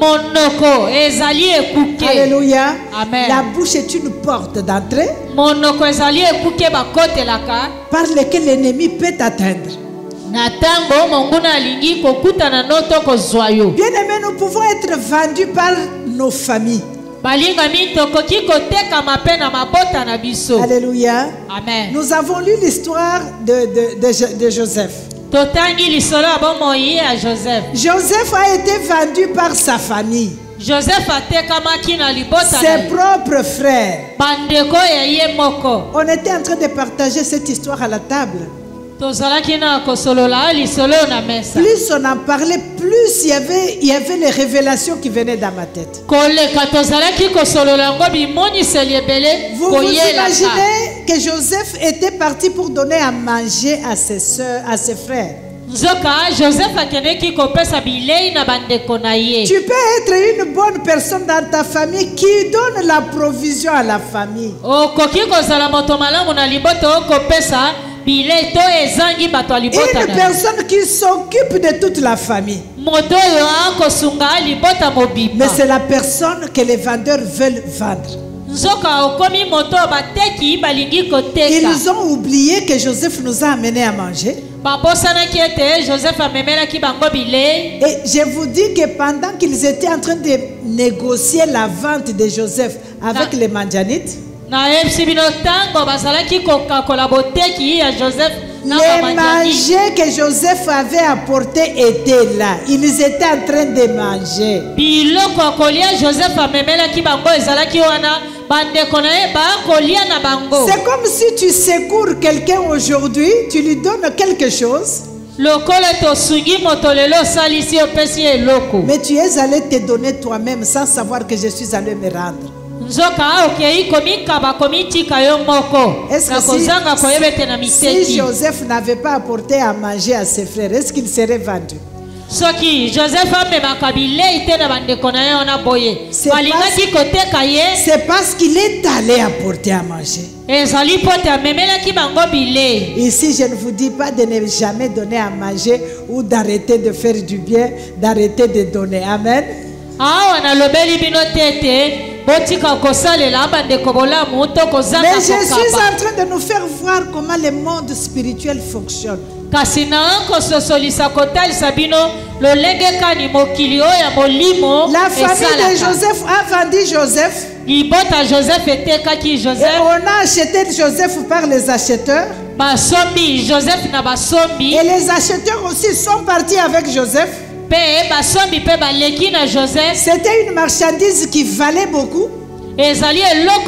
Monoko ezali ekuke. Alléluia. Amen. La bouche est une porte d'entrée. Monoko ezali ekuke bakotelaka par laquelle l'ennemi peut t'atteindre. Natango monguna alingi kokutana noto kozwayo. Bien-aimés, nous pouvons être vendus par nos familles. Balinga mitoko kikoteka mapena mabota na biso. Alléluia. Amen. Nous avons lu l'histoire de Joseph. Joseph a été vendu par sa famille. Joseph atekamaki na libota ses propres frères. Bandeko ya ye moko. On était en train de partager cette histoire à la table. Tozalaki na kosolola lisolo na mesa. Plus on en parlait, plus il y avait les révélations qui venaient dans ma tête. Koleka tozalaki kosolola ngo bimoni selebele. Vous imaginez que Joseph était parti pour donner à manger à ses sœurs, à ses frères. Joseph akeneki kopesa bilei na bandeko na ye. Tu peux être une bonne personne dans ta famille qui donne la provision à la famille. Okoki kozala moto malamu na liboto kopesa bilei to ezangi bato libota. Une personne qui s'occupe de toute la famille. Moto yo akosunga libota mobiba. Mais c'est la personne que les vendeurs veulent vendre. Ils ont oublié que Joseph nous a amenés à manger. Et je vous dis que pendant qu'ils étaient en train de négocier la vente de Joseph avec les Mandjanites, les mangers que Joseph avait apportés étaient là. Ils étaient en train de manger. C'est comme si tu secours quelqu'un aujourd'hui, tu lui donnes quelque chose. Mais tu es allé te donner toi-même sans savoir que je suis allé me rendre. Est-ce que si Joseph n'avait pas apporté à manger à ses frères, est-ce qu'il serait vendu? C'est parce qu'il est allé apporter à manger. Ici, je ne vous dis pas de ne jamais donner à manger ou d'arrêter de faire du bien, d'arrêter de donner. Amen. Mais je suis en train de nous faire voir comment le monde spirituel fonctionne. La famille de Joseph a vendu Joseph. Et on a acheté Joseph par les acheteurs. Et les acheteurs aussi sont partis avec Joseph. C'était une marchandise qui valait beaucoup. Ils sont allés à leur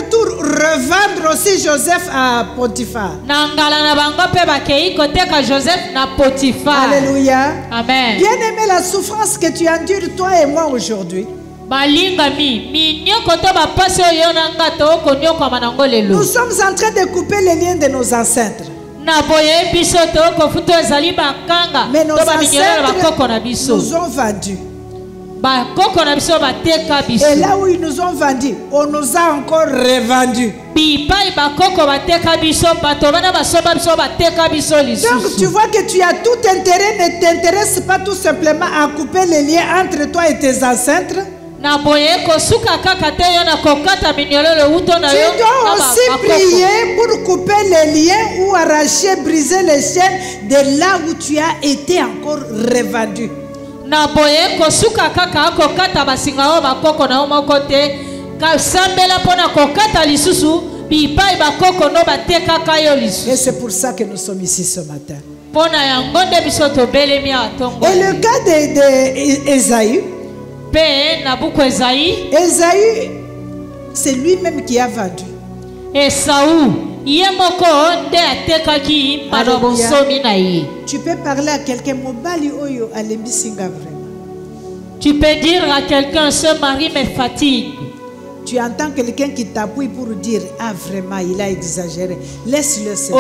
tour revendre aussi Joseph à Potiphar. Alléluia. Amen. Bien aimé, la souffrance que tu endures toi et moi aujourd'hui. Nous sommes en train de couper les liens de nos ancêtres. Mais nos ancêtres nous ont vendus. Et là où ils nous ont vendu, on nous a encore revendu. Donc tu vois que tu as tout intérêt, ne t'intéresse pas tout simplement à couper les liens entre toi et tes ancêtres. Tu dois aussi prier pour couper les liens ou arracher, briser les chaînes de là où tu as été encore revendu. Et c'est pour ça que nous sommes ici ce matin. Et le cas d'Ésaü, Ésaü, c'est lui-même qui a vendu. Tu peux parler à quelqu'un, tu peux dire à quelqu'un, ce mari me fatigue. Tu entends quelqu'un qui t'appuie pour dire, ah vraiment, il a exagéré. Laisse-le seul.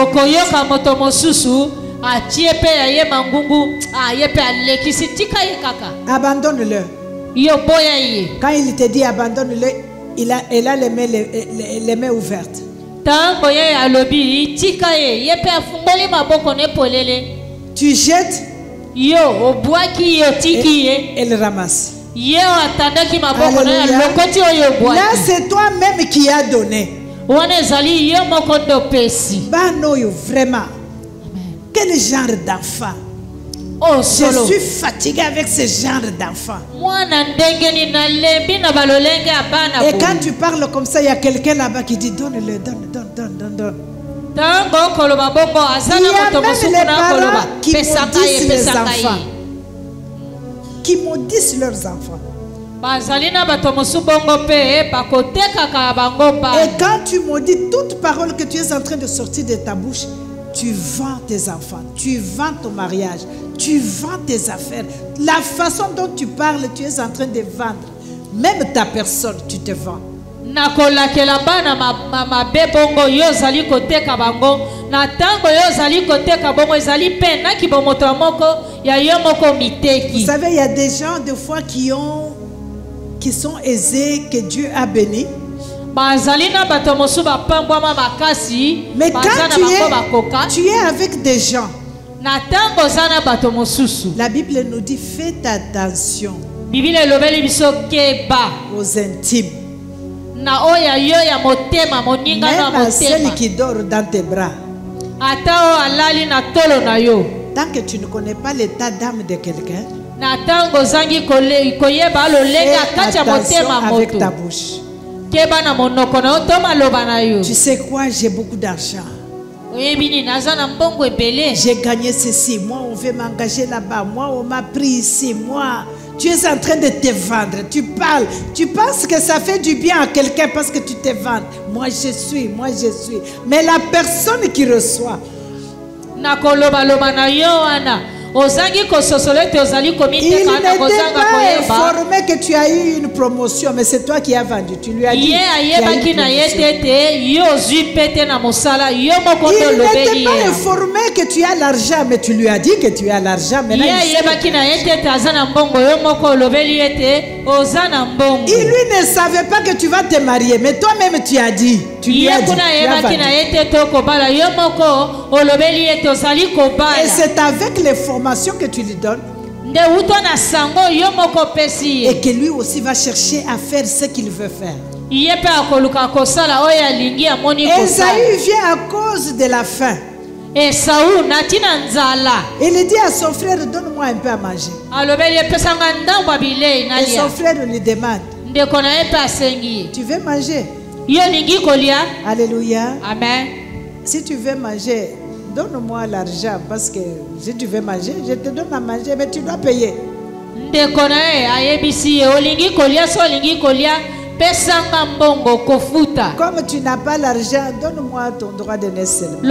Abandonne-le. Quand il te dit abandonne-le, elle a les mains ouvertes. Tu jettes et elle ramasse. Alléluia. Là c'est toi-même qui as donné. Banoyo, vraiment. Quel genre d'enfant? Je suis fatigué avec ce genre d'enfant. Et quand tu parles comme ça, il y a quelqu'un là-bas qui dit donne-le, donne. Il y a même les parents qui maudissent les enfants. Qui maudissent leurs enfants. Et quand tu maudis toute parole que tu es en train de sortir de ta bouche, tu vends tes enfants, tu vends ton mariage, tu vends tes affaires. La façon dont tu parles, tu es en train de vendre. Même ta personne, tu te vends. Vous savez, il y a des gens des fois qui sont aisés, que Dieu a bénis. Mais quand tu es avec des gens, la Bible nous dit faites attention aux intimes, même à celle qui dort dans tes bras. Tant que tu ne connais pas l'état d'âme de quelqu'un, fais attention avec ta bouche. Tu sais quoi, j'ai beaucoup d'argent. J'ai gagné ceci. Moi, on veut m'engager là-bas. Moi, on m'a pris ici. Moi, tu es en train de te vendre. Tu parles. Tu penses que ça fait du bien à quelqu'un parce que tu te vends. Moi, je suis. Mais la personne qui reçoit, il n'était pas informé que tu as eu une promotion, mais c'est toi qui as vendu. Tu lui as dit. Il n'était pas informé que tu as l'argent, mais tu lui as dit que tu as l'argent. Il lui ne savait pas que tu vas te marier, mais toi-même tu as dit. Tu lui as dit. Et c'est avec les formations que tu lui donnes. Et que lui aussi va chercher à faire ce qu'il veut faire. Ésaü vient à cause de la faim. Il dit à son frère, donne-moi un peu à manger. Et son frère lui demande, tu veux manger? Alléluia. Amen. Si tu veux manger, donne-moi l'argent, parce que si tu veux manger, je te donne à manger, mais tu dois payer. Comme tu n'as pas l'argent, donne-moi ton droit de naissance.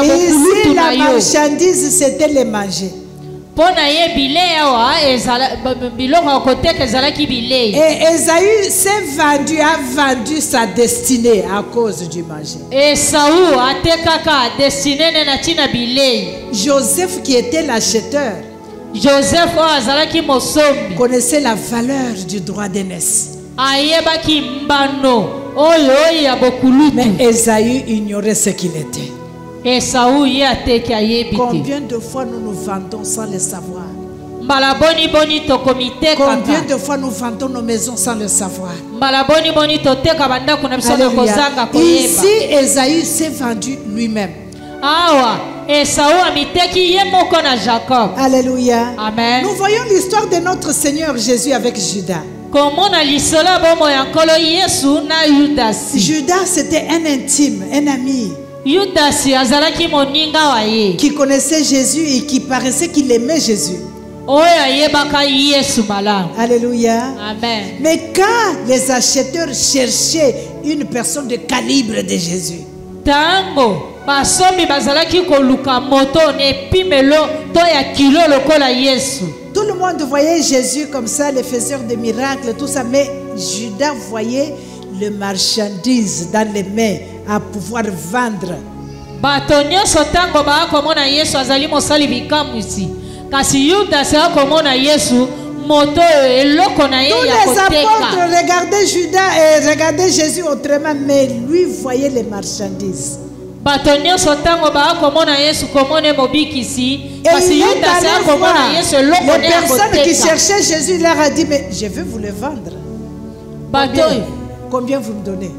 Ici, la marchandise, c'était les manger. Et Ésaü s'est vendu, a vendu sa destinée à cause du manger. Joseph qui était l'acheteur Joseph oyo azalaki mosombi connaissait la valeur du droit d'aînesse. ayebaki mbano oyo ya bokulutu. Mais Ésaü ignorait ce qu'il était. Esau ye ateki ayebi te. Combien de fois nous nous vantons sans le savoir? Mbala boni boni tokomitekaka. Combien de fois nous vantons nos maisons sans le savoir? Mbala boni boni toteka bandako na biso na kozanga koyeba. Ici, Ésaü s'est vendu lui-même. Awa Esau amiteki ye moko na Jacob. Alléluia. Amen. Nous voyons l'histoire de notre Seigneur Jésus avec Judas. Komona lisola bomo ya nkolo Yesu na Yudasi. Judas, c'était un intime, un ami Yudasi azalaki moninga wa ye. qui connaissait Jésus et qui paraissait qu'il aimait Jésus. Oyo ayebaka Yesu malamu. Alléluia. Amen. Mais quand les acheteurs cherchaient une personne de calibre de Jésus, Tango basombi bazalaki koluka moto ne pimelo to ya kilo lokola Yesu. tout le monde voyait Jésus comme ça, le faiseur de miracles, tout ça, mais Judas voyait le marchandise dans les mains à pouvoir vendre. Bato nyonso tango baakomona Yesu azali mosali bikamwisi. Kasi Yudasi akomona Yesu moto eloko na ye Tous ya les apôtres koteka. regardaient Judas et regardaient Jésus autrement, mais lui voyait les marchandises. Bato nyonso tango baakomona Yesu komone mobikisi. Et Kasi il est Yudasi allé akomona voir Yesu eloko na les ya personnes qui koteka. cherchaient Jésus, il leur a dit, mais je vais vous le vendre. Bato Combien vous me donnez?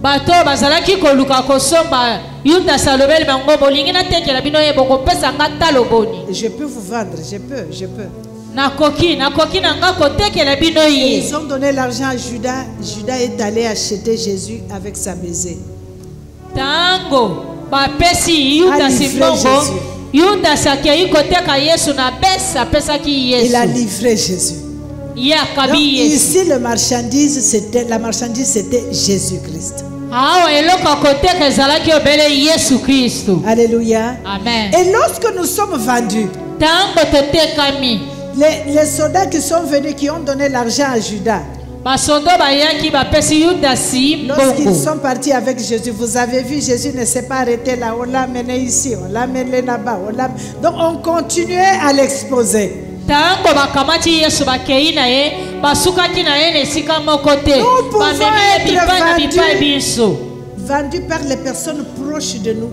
bato bazalaki koluka kosomba Yudasi alobeli bango bolingi natekela bino ye bokopesa nga talo boni. Je peux vous vendre, je peux. Nakoki na nga kotekela bino Et ye. ils ont donné l'argent à Judas. Judas est allé acheter Jésus avec sa maison. Tango bapesi Yudasi Alivre mbongo. Jésus. Yudasi akei koteka Yesu na besa apesaki Il a Yesu. livré Jésus. Ye Donc, akabi Yesu. ici, la marchandise, c'était Jésus-Christ. Awa eloko akoteka ezalaki obele Yesu Kristu. Alléluia. Amen. Et lorsque nous sommes vendus, Tango totekami. les soldats qui sont venus, qui ont donné l'argent à Judas, Basondo bayaki bapesi Yudasi lorsqu'ils mbongo. sont partis avec Jésus, vous avez vu, Jésus ne s'est pas arrêté là, on l'a amené ici, on l'a amené là-bas. Donc on continuait à l'exposer. Tango bakamati Yesu bakei na ye basukaki na ye na esika moko te. Nous pouvons Bamemi ye être bipai na bipai vendus. biso. Vendus par les personnes proches de nous,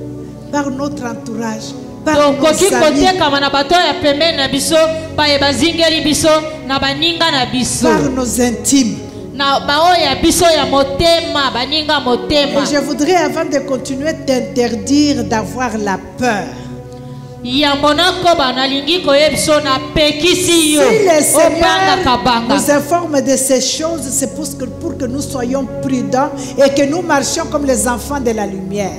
par notre entourage, par nos tokoki amis, kotekama na bato ya pembeni na biso baye bazingeli biso na baninga na biso par nos intimes. na baoyo ya biso ya motema baninga motema. Et je voudrais, avant de continuer, t'interdire d'avoir la peur. Yambo nakoba nalingi koyeba biso na pekisi yo Si le obanga Seigneur kabanga. nous informe de ces choses, c'est pour que nous soyons prudents et que nous marchions comme les enfants de la lumière.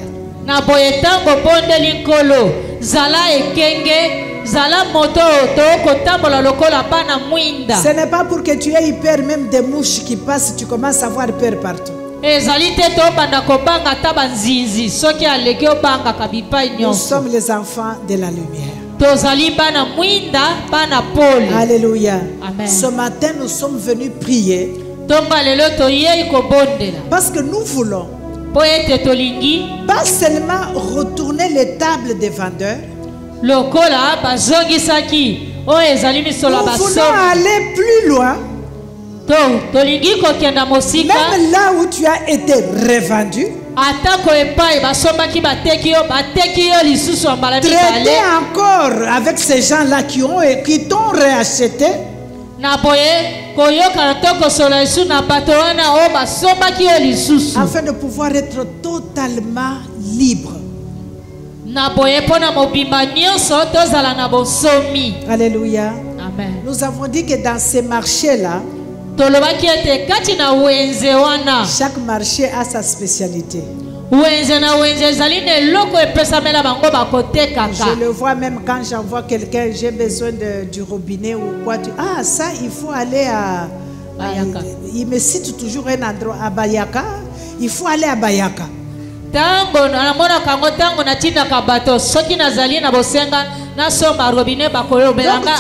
Na boye tango bondeli nkolo zala ekenge zala moto to kotambola lokola bana mwinda. Ce n'est pas pour que tu aies peur, même des mouches qui passent, tu commences à avoir peur partout. Ezali te tobanda kobanga ata banzinzi soki aleki obangaka bipai Nous nyonso. sommes les enfants de la lumière. Tozali bana mwinda bana poli. Alléluia. Amen. Ce matin, nous sommes venus prier Tonga lelo toyei kobondela parce que nous voulons po ete tolingi pas seulement retourner les tables des vendeurs, lokola bazongisaki oyo ezali misolo ya nous voulons basomi. aller plus loin, Tolingi kokenda mosika même là où tu as été revendu, atako epai basombaki bateki yo lisusu ya mbala traiter mibale encore avec ces gens-là qui t'ont réacheté, na boye koyoka na to kosola lisu na bato wana oyo basombaki yo lisusu afin de pouvoir être totalement libre. na boye mpo na mobimba nyonso tozala na bosomi. Alléluia. Amen. Nous avons dit que dans ces marchés-là, Tolobaki ete kati na wenze wana chaque marché a sa spécialité. wenze na wenze ezali na eloko epesamela bango bakotekaka. Je le vois même quand j'envoie quelqu'un, j'ai besoin du robinet ou quoi. Ah, ça, il faut aller à Bayaka. Il me cite toujours un endroit à Bayaka. Il faut aller à Bayaka. Tango namona kango tango natindaka bato soki nazali na bosenga nasomba robinet Donc bakolobelanga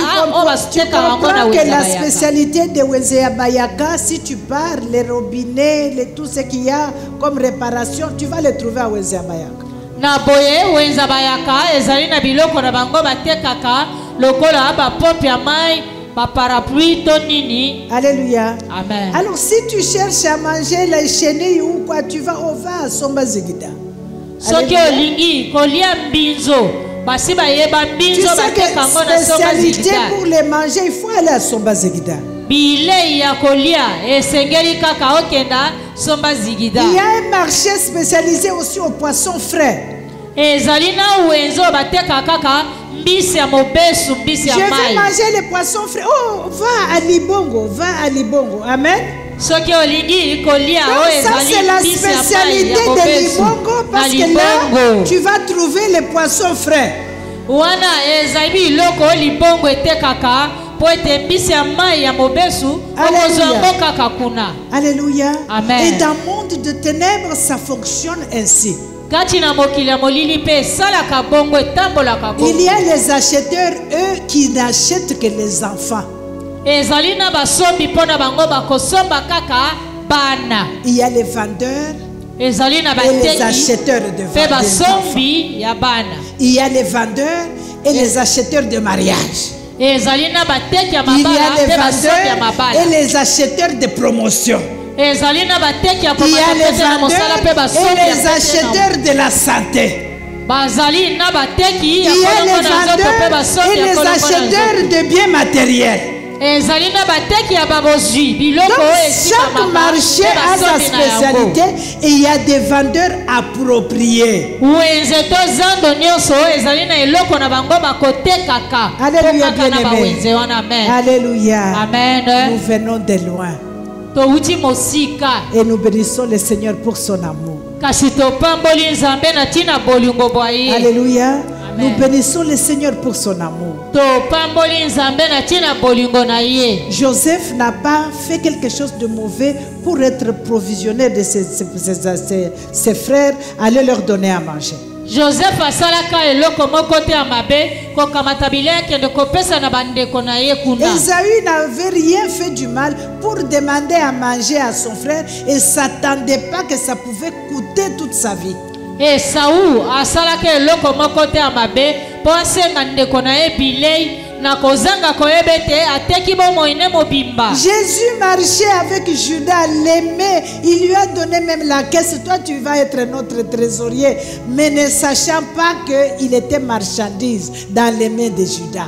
tu comprends que la spécialité de Wenzea Bayaka, si tu pars, les robinets, tout ce qu'il y a comme réparation, tu vas les trouver à Wenzea Bayaka. na boye wenza bayaka ezali na biloko na bango batekaka lokola ba pop ya mai ba parapluie to nini. Alléluia. Amen. Alors si tu cherches à manger les chenilles ou quoi, tu vas au va à Somba Zigida. Soki olingi kolia mbinzo basi ba yeba Tu mbinzo sais ba que tekango na Somba spécialité Zigida. pour les manger, il faut aller à Somba Zigida. Bilei ya kolia esengeli kaka okenda Somba Zigida. Il y a un marché spécialisé aussi aux poissons frais. Ezali na wenzo bateka kaka mbisi ya mobesu mbisi ya Je vais mai. manger les poissons frais. Oh, va à Libongo, va à Libongo. Amen. Soki olingi kolia o Donc ça c'est ezali la mbisi ya mai spécialité ya de mobesu Libongo na parce que là Libongo. tu vas trouver les poissons frais. Wana ezali biloko libongo etekaka po ete mbisi ya mai ya mobesu okozwa yango kaka kuna. Alléluia. Amen. Et dans le monde de ténèbres, ça fonctionne ainsi. Kati na mokili ya molili mpe esalaka bongo etambolaka Il bongo. y a les acheteurs, eux, qui n'achètent que les enfants. Ezali na basombi mpo na bango bakosomba kaka bana. Il y a les vendeurs Ezali na et les bateki acheteurs de mpe enfants. basombi ya bana. Il y a les vendeurs et les acheteurs de mariage. Ezali na bateki ya Il y mabala a les mpe basombi ya vendeurs mabala. et les acheteurs de promotion. Ezali na bateki ya Il y a komata les pete na mosala mpe vendeurs basombi et ya les pete na acheteurs de la santé. bazali na bateki Il ya y a kolongo les na nzoto mpe vendeurs basombi et ya les kolongo na nzoto. acheteurs de biens matériels. Ezali na bateki ya babozwi biloko Donc oyo chaque marché a sa spécialité et il y a des vendeurs appropriés. wenze to zando nyonso oyo ezali na eloko na bango bakotekaka Alléluia, kaka na bien-aimé. bawenze wana. Amen. Alléluia. Amen. Nous venons de loin Touti mosika et nous bénissons le Seigneur pour son amour. kasi topamboli nzambe na ntina bolingo bwa ye. Alléluia. Amen. Nous bénissons le Seigneur pour son amour. Topamboli nzambe na ntina bolingo na ye. Joseph n'a pas fait quelque chose de mauvais pour être provisionnaire de ses frères, aller leur donner à manger. Joseph asalaka eloko moko te ya mabe kokamata bilei akende kopesa na bandeko na ye kuna. Esaü n'avait rien fait du mal pour demander à manger à son frère et ne s'attendait pas que ça pouvait coûter toute sa vie. Esau asalaka eloko moko te ya mabe mpo asenga ndeko na ye bilei na kozanga koyeba ete ateki bomoi ne mobimba. Jésus marchait avec Judas, l'aimait, il lui a donné même la caisse. Toi tu vas être notre trésorier, mais ne sachant pas qu'il était marchandise dans les mains de Judas.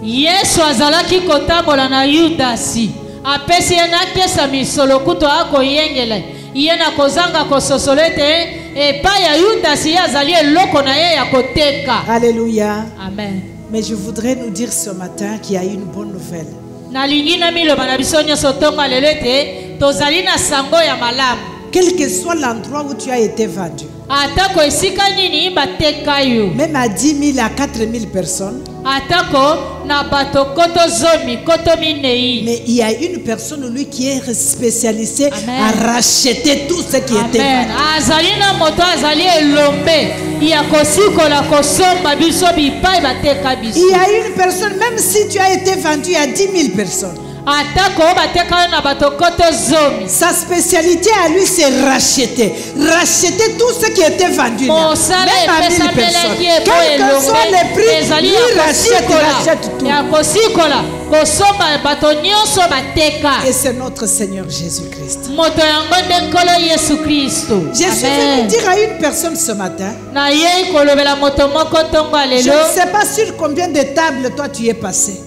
Yesu azalaki kotambola na Yudasi apesi ye na kesa misolo kuto akoyengela ye na kozanga kososola ete epai ya Yudasi ye azali eloko na ye ya koteka. Alléluia. Amen. Mais je voudrais nous dire ce matin qu'il y a une bonne nouvelle. Nalingi na miloba na biso nyonso ntongo lelo ete tozali na sango ya malamu. Quel que soit l'endroit où tu as été vendu, Atako esika nini bateka yo, même à 10 000 à 4 000 personnes, atako na bato koto zomi koto minei. mais il y a une personne, lui, qui est spécialisée Amen. à racheter tout ce qui était Amen. vendu. Azali na moto azali elombe ya kosikola kosomba biso bipai bateka biso. Il y a une personne, même si tu as été vendu à 10 000 personnes, Atako bateka na bato koto zomi. sa spécialité à lui, c'est racheter. Racheter tout ce qui était vendu là. Mosala Même à 1000 epesa personnes. melaki epo Quels que soient elombe les prix, ezali lui ya rachète, il rachète tout. ya kosikola kosomba bato nyonso bateka. Et c'est notre Seigneur Jésus-Christ. Moto yango nde nkolo Yesu Kristo. Je suis venu dire à une personne ce matin, Na ye kolobela moto moko ntongo je alelo ne sais pas sur combien de tables toi tu es passé.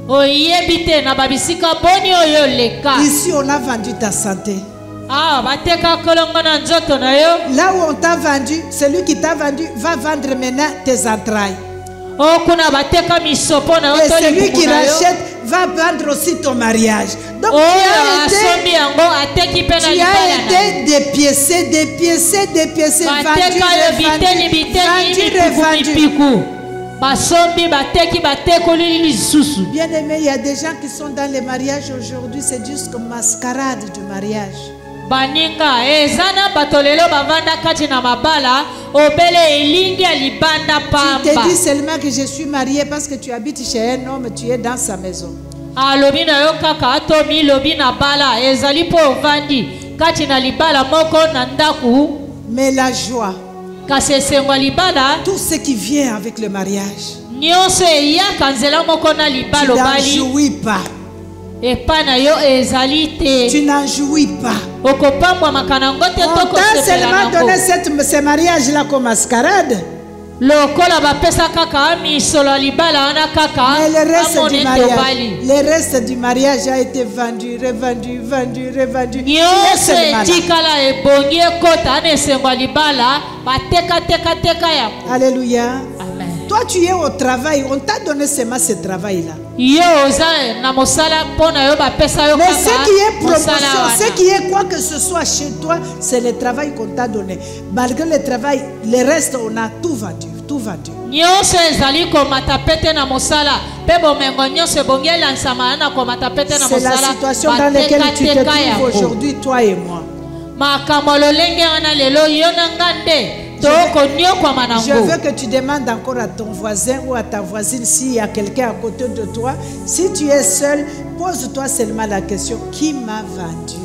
oyebi te na babisika boni oyo leka. Ici, on a vendu ta santé. Ah, bateka kolongo na nzoto na yo. Là où on t'a vendu, celui qui t'a vendu va vendre maintenant tes entrailles. Okuna bateka misopo na yo Et to celui libuku qui na yo. rachète va vendre aussi ton mariage. Donc Oyo tu asombi yango ateki mpe na as libala na yo. été dépiécé, vendu, Bateka yo biteni biteni mipiku revendu. mipiku. Basombi bateki batekoli lisusu. Bien aimé, il y a des gens qui sont dans les mariages aujourd'hui, c'est juste comme mascarade du mariage. Baninga ezana bato lelo bavanda kati na mabala obele elingi ya libanda Tu te pamba. dis seulement que je suis marié parce que tu habites chez un homme, tu es dans sa maison. Alobi na yo kaka atomi lobi na bala ezali po ovandi kati na libala moko na ndaku Mais la joie, kasi esengo ya libala tout ce qui vient avec le mariage, nyonso eyaka nzela moko na libala Tu n'en obali jouis pas. epai na yo ezali te Tu n'en jouis pas. okopambwamaka nango te On to t'a kosepela seulement nango donné ce mariage-là comme mascarade. lokola bapesa kaka misolo ya libala wana kaka Mais le reste bamona du ete mariage, obali le reste du mariage a été vendu, revendu, vendu, revendu. Tu es nyonso seulement là. etikala ebongi ekota ana esengo ya libala batekateka yango. Alléluia. Amen. Toi, tu es au travail. On t'a donné seulement ce travail-là. yo oza na mosala mpo na yo bapesa yo Mais ce qui est promotion, mosala ce wana qui est quoi que ce soit chez toi, c'est le travail qu'on t'a donné. Malgré le travail, le reste, on a tout vendu. Tout vendu. nyonso ezali komata pete na mosala mpe bomengo nyonso ebongi elansama na komata pete na C'est la mosala situation dans laquelle tu te trouves aujourd'hui, toi et moi. makambo lolenge wana lelo yo na nga nde tokonyokwama Je nango. veux que tu demandes encore à ton voisin ou à ta voisine s'il y a quelqu'un à côté de toi. Si tu es seul, pose-toi seulement la question, qui m'a vendu?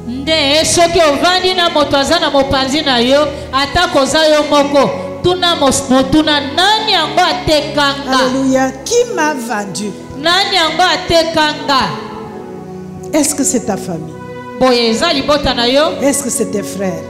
nde soki ovandi na moto aza na mopanzi na yo ata koza yo moko tuna motuna nani yango atekanga. Alléluia. Qui m'a vendu? Nani yango atekanga. Est-ce que c'est ta famille? Boye eza libota na yo. Est-ce que c'est tes frères?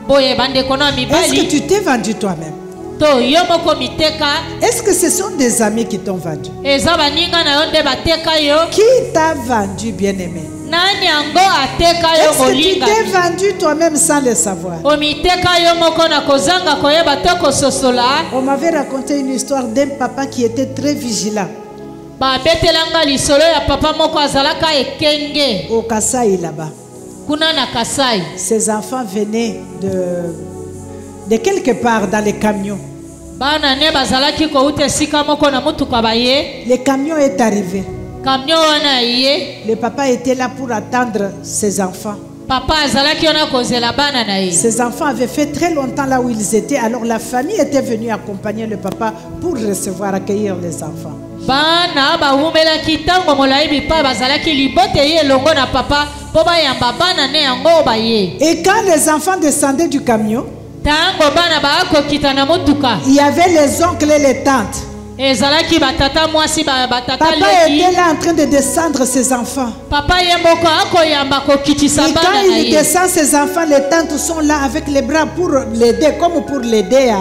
Boye bandeko na Est-ce que mibali. tu t'es vendu toi-même? To yo moko miteka. Est-ce que ce sont des amis qui t'ont vendu? Eza baninga na yo nde bateka yo. Qui t'a vendu, bien-aimé? Nani yango ateka yo Est-ce que tu molinga. t'es vendu toi-même sans le savoir? Omiteka yo moko na kozanga koyeba to kososola. On m'avait raconté une histoire d'un papa qui était très vigilant Babetelanga lisolo ya papa moko azalaka ekenge. au Kasaï là-bas. Kuna na Kasai. Ses enfants venaient de quelque part dans les camions. Bana ne bazalaki kouta esika moko na mutuka baye. Le camion est arrivé. Camion wana ye. Le papa était là pour attendre ses enfants. Papa azalaki wana kozela bana na ye. Ses enfants avaient fait très longtemps là où ils étaient. Alors la famille était venue accompagner le papa pour recevoir, accueillir les enfants. Bana bahumelaki tango molai bipa bazalaki libote ye longo na papa po bayamba bana ne yango baye. Et quand les enfants descendaient du camion, Tango bana baakokita na mutuka. il y avait les oncles et les tantes. Ezalaki batata mwasi batata Papa leki. était là en train de descendre ses enfants. Papa ye moko akoyamba kokitisa Et bana quand na il ye. descend ses enfants, les tantes sont là avec les bras pour l'aider, comme pour l'aider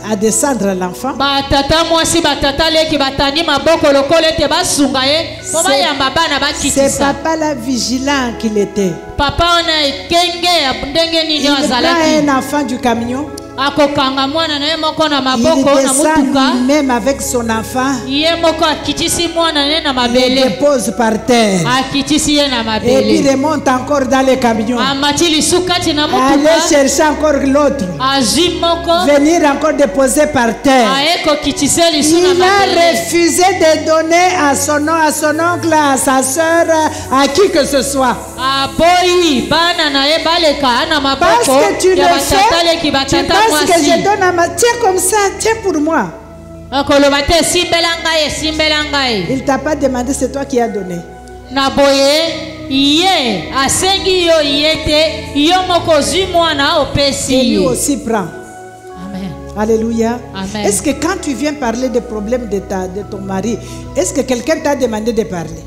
à descendre l'enfant. Batata mwasi batata leki batani maboko lokole te basunga ye po bayamba bana C'est bakitisa. papa là vigilant qu'il était. Papa ona ekenge ya ndenge nini Il prend azalaki. un enfant du camion. Akokanga mwana na ye moko na Il maboko na descend mutuka. lui-même avec son enfant. Ye moko akitisi mwana ne na Il le mabele. dépose par terre. Akitisi ye na Et puis mabele. remonte encore dans le camion. Amati lisukati na Aller mutuka. chercher encore l'autre. Azwi moko. Venir encore déposer par terre. Aye kokitise lisu na Il a mabele. refusé de donner à son oncle, à sa soeur, à qui que ce soit. Aboyi bana na ye baleka na Parce maboko que tu le ya batata leki fais, tu batata penses que je mwasi. donne à ma... Tiens comme ça, tiens pour moi. Akoloba te simbela ngai simbela ngai. Il t'a pas demandé, c'est toi qui as donné. Na boye ye asengi yo yete yo moko zwi mwana opesi Et lui ye. aussi prend. Amen. Alléluia. Amen. Est-ce que quand tu viens parler des problèmes de ton mari, est-ce que quelqu'un t'a demandé de parler?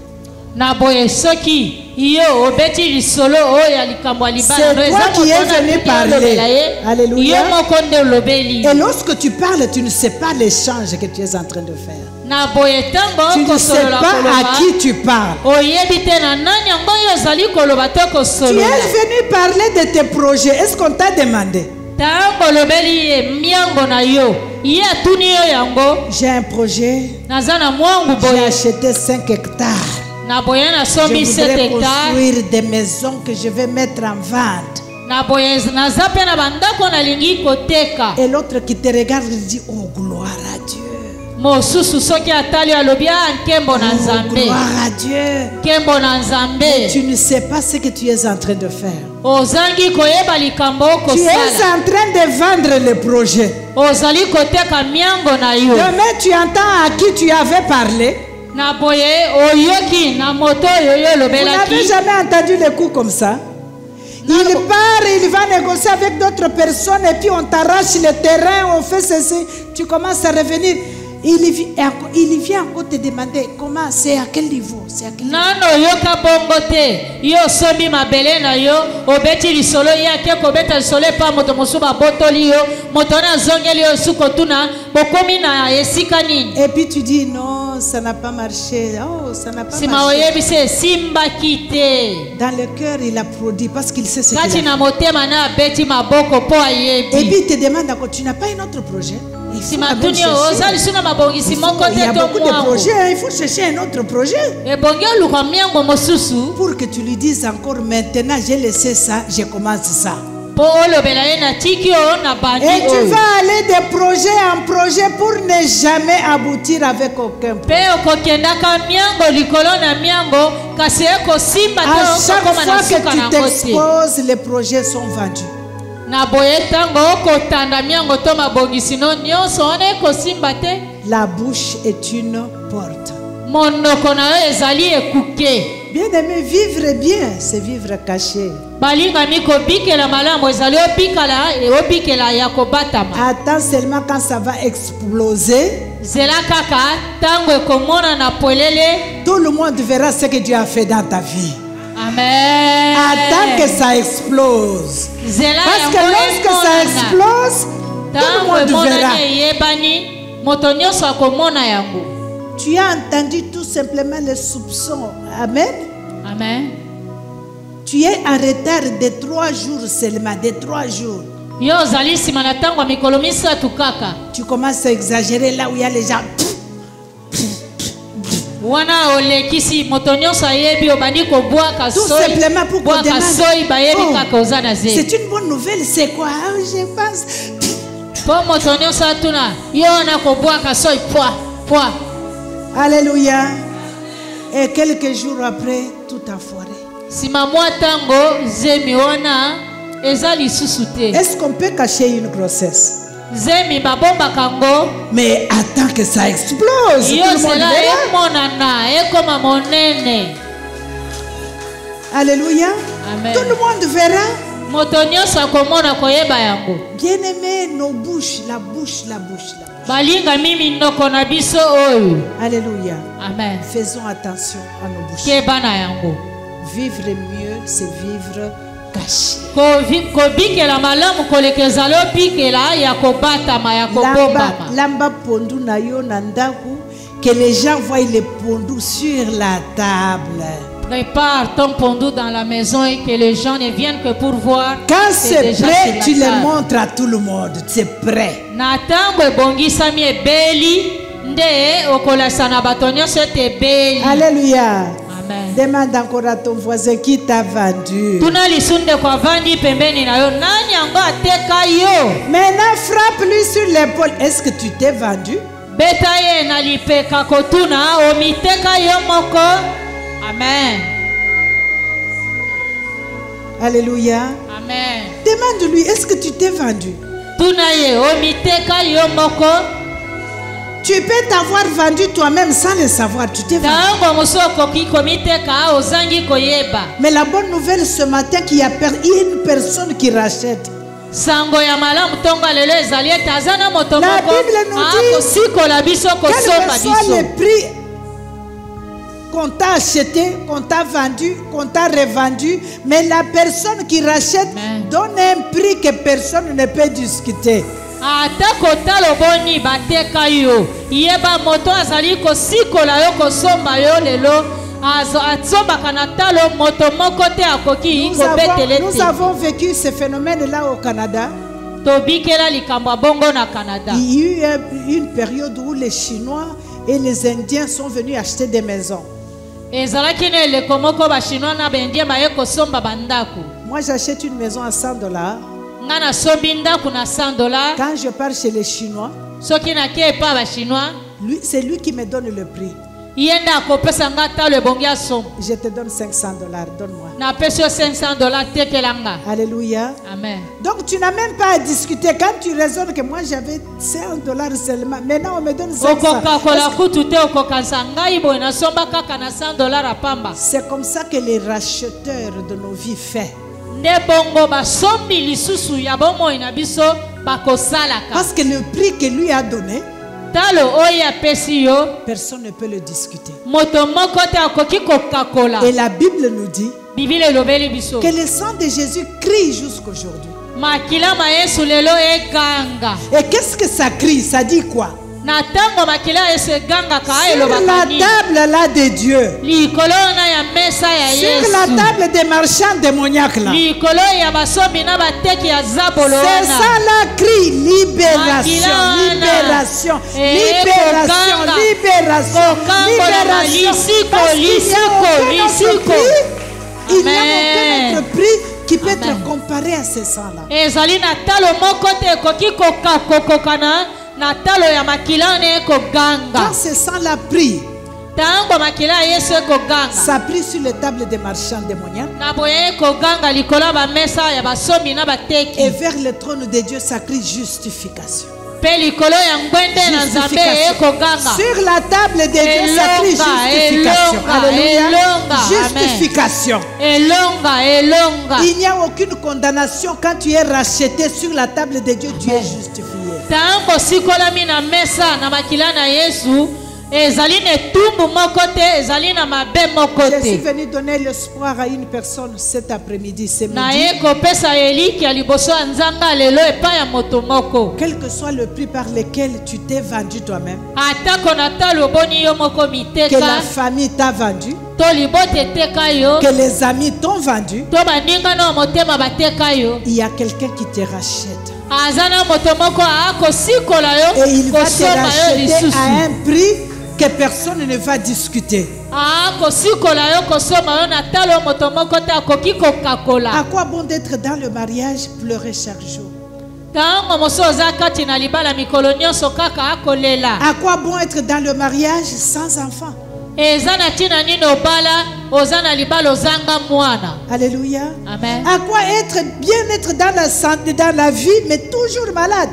Na boye soki yo obeti lisolo oya likambo ya libala C'est no toi eza qui es moto na venu piki parler. olobela ye. Alléluia. Yo moko nde olobeli. Et lorsque tu parles, tu ne sais pas l'échange que tu es en train de faire. Na boye tango Tu ne sais kosolola pas à koloba. qui tu parles. Oyebi te na nani yango yo ozali koloba to Tu kosolola. es venu parler de tes projets. Est-ce qu'on t'a demandé? Tango olobeli ye miango na yo ye atuni yo yango. J'ai un projet. Naza na mwangu J'ai boye. acheté 5 hectares. Na boye na Je somi 7 voudrais hectares. construire des maisons que je vais mettre en vente. Na boye naza pe na bandako nalingi koteka. Et l'autre qui te regarde, il dit, oh, gloire à Dieu. Mosusu soki atali alobi nkembo na Oh, Nzambe. gloire à Dieu. Nkembo na Nzambe. Tu ne sais pas ce que tu es en train de faire. Ozangi koyeba likambo Tu es kosala. en train de vendre le projet. Ozali koteka miango na yo. Demain, tu entends à qui tu avais parlé. Na boye oyoki na moto oyo yo Vous n'avez lobelaki. jamais entendu les coups comme ça? Il part, il va négocier avec d'autres personnes et puis on t'arrache le terrain, on fait ceci. Tu commences à revenir. il vient encore te demander comment, c'est à quel niveau, c'est à quel niveau. Nano yoka bongote yo sobi mabele na yo obeti lisolo yake kobeta lisolo pa moto mosuba botoli yo moto na zongeli yo sukotuna bokomi na esika nini. Et puis tu dis non, ça n'a pas marché. Oh, ça n'a pas si marché. maoyebi se simba kite. Dans le cœur, il a produit parce qu'il sait ce qu'il a Kati fait. na motema na beti maboko po ayebi. Et puis il te demande encore, tu n'as pas un autre projet? Il faut Si quand même matuni chercher. ozali suna mabongisi moko Il y a te to beaucoup de mwango. projets, hein, il faut chercher un autre projet. E bongi oluka miango mosusu Pour que tu lui dises encore maintenant, j'ai laissé ça, je commence ça. po olobela ye na tiki o na bandi Et tu oyo. vas aller de projet en projet pour ne jamais aboutir avec aucun projet. Pe okokendaka miango likolo na miango kasi ekosimba À te chaque okokoma na fois suka que tu nango te. t'exposes, les projets sont vendus. Na boye ntango okotanda miango to mabongisi no nyonso wana ekosimba te. La bouche est une porte. Monoko na yo ezali ekuke. Bien aimé, vivre bien, c'est vivre caché. Balingami kobikela malamu ezali obikela ya kobatama. Attends seulement quand ça va exploser. Zela kaka ntango ekomona na polele. Tout le monde verra ce que Dieu a fait dans ta vie. Amen. Attends que ça explose. Zela Parce que yango lorsque ça emonana. explose, tout le Ntango monde verra. emonani eyebani moto nyonso akomona yango. Tu as entendu tout simplement les soupçons. Amen. Amen. Tu es en retard de 3 jours seulement, de 3 jours. Yo ozali nsima na ntango ya mikolo misatu kaka. Tu commences à exagérer là où il y a les gens. Wana olekisi moto nyonso ayebi obandi kobwaka Tout soi. simplement pour qu'on Bwaka soi bayebi demande. kaka oza na zeli. C'est une bonne nouvelle, c'est quoi? Ah, je pense. Po moto nyonso atuna yo wana kobwaka soi pwa. Alléluia. Et quelques jours après, tout a foiré. Nsima mwa ntango zemi wana eza lisusu te. Est-ce qu'on peut cacher une grossesse? Zemi babombaka ngo. Mais attends que ça explose. Yo Tout le monde zela verra. emonana ekoma monene. Alléluia. Amen. Tout le monde verra. Moto nyonso akomona koyeba yango. Bien-aimés, nos bouches, la bouche, la bouche, la bouche. Balingami minoko na biso oyo. Alléluia. Amen. Faisons attention à nos bouches. Keba na yango. Vivre mieux, c'est vivre caché. Kobikela malamu koleka ezali obikela ya kobatama ya kobombama. Lamba pondu na yo na ndaku, que les gens voient les pondus sur la table. Prépare ton pondu dans la maison et que les gens ne viennent que pour voir. Quand c'est déjà prêt, sur tu la le table. montres à tout le monde. C'est prêt. Na ntango ebongisami ebeli nde okolasa na bato nyonso ete ebeli. Alléluia. Amen. Demande encore à ton voisin qui t'a vendu. Tuna lisunde kwa vandi pembeni na yo nani yango ateka yo. Maintenant, frappe-lui sur l'épaule. Est-ce que tu t'es vendu? Beta ye na lipeka kotuna omiteka yo moko. Amen. Alléluia. Amen. Demande-lui, est-ce que tu t'es vendu? Tuna ye omiteka yo moko. Tu peux t'avoir vendu toi-même sans le savoir. Tu t'es vendu. Tango musoko kiko miteka ozangi koyeba. Mais la bonne nouvelle ce matin, qu'il y a une personne qui rachète. Sango ya malamu tonga lelo ezali ete aza na moto La moko Bible nous dit, akosikola biso quel kosomba que soit le biso. prix qu'on t'a acheté, qu'on t'a vendu, qu'on t'a revendu, mais la personne qui rachète Amen. donne un prix que personne ne peut discuter. Ata kotala boni bateka yo yeba moto azali kosikola yo kosomba yo lelo atsombaka na talo moto moko te akoki kobetele Nous te. avons vécu ce phénomène-là au Canada. Tobikela likambo ya bongo na Canada. Il y a eu une période où les Chinois et les Indiens sont venus acheter des maisons. Ezalaki na eleko moko bachinois na bendie baye kosomba bandako. Moi, j'achète une maison à $100. Nga na sombi ndako na $100. Quand je pars chez les Chinois, Soki na ke pa bachinois c'est lui qui me donne le prix. yenda akopesa nga talo ebongi asom. Je te donne $500, donne-moi. Na pesi yo $500 tekelanga. Alléluia. Amen. Donc tu n'as même pas à discuter. Quand tu raisonnes que moi j'avais $100 seulement, maintenant on me donne 500. Okoka kola kutu te okokanisa ngai boye nasomba kaka na $100 apamba. C'est comme ça que les racheteurs de nos vies font. Nde bongo basombi lisusu ya bomoi na biso bakosalaka. Parce que le prix que lui a donné, Personne ne peut le discuter. moto moko te akoki kokakola. Et la Bible nous dit Bible elobeli biso que le sang de Jésus crie jusqu'aujourd'hui. makila ma Yesu lelo eganga. Et qu'est-ce que ça crie? Ça dit quoi? Na tango makila Yesu eganga ka Sur la elobaka nini? table là de Dieu, Likolo na ya mesa ya sur la Yesu. table des marchands démoniaques là, Likolo ya basomi na bateki ya c'est zabolona. ça là crie libération, libération, libération, libération, libération. Parce qu'il n'y a aucun autre prix, il n'y a aucun autre prix qui peut être comparé à ce sang-là. Ezali na talo moko te ekoki kokokana na talo ya makila ne ekoganga. Quand ce sang-là prie, Tango makila Yesu ekoganga. ça prie sur les tables des marchands démoniaques. Na boye ekoganga likolo ba mesa ya basomi na bateki. Et vers le trône de Dieu, ça crie justification. Pe likolo ya ngwende na Nzambe ekoganga. Sur la table de Dieu, ça crie justification. Alléluia. Justification. Elonga. Il n'y a aucune condamnation quand tu es racheté sur la table de Dieu, tu es justifié. Tango sikolami na mesa na makila na Yesu. Ezali ne tumbu moko te, ezali na mabe moko Je suis te. venu donner l'espoir à une personne cet après-midi, ce Na midi. ye kopesa eliki ya liboso ya nzanga lelo epai ya moto moko. Quel que soit le prix par lequel tu t'es vendu toi-même, Atako na talo boni yo moko que miteka. la famille t'a vendu, To libote eteka yo. que les amis t'ont vendu, To baninga na motema bateka yo. il y a quelqu'un qui te rachète. Azana moto moko akosikola yo. Et il va te Kosoma yo racheter lisusu. à un prix que personne ne va discuter. Akosikola yo kosoma yo na talo moto moko te akoki kokakola. À quoi bon d'être dans le mariage, pleurer chaque jour? Tango moso oza kati na libala mikolo nyonso kaka akolela. À quoi bon être dans le mariage sans enfant? Eza na tina nini obala oza na libala ozanga mwana. Alléluia. Amen. À quoi bien être dans la santé, dans la vie, mais toujours malade?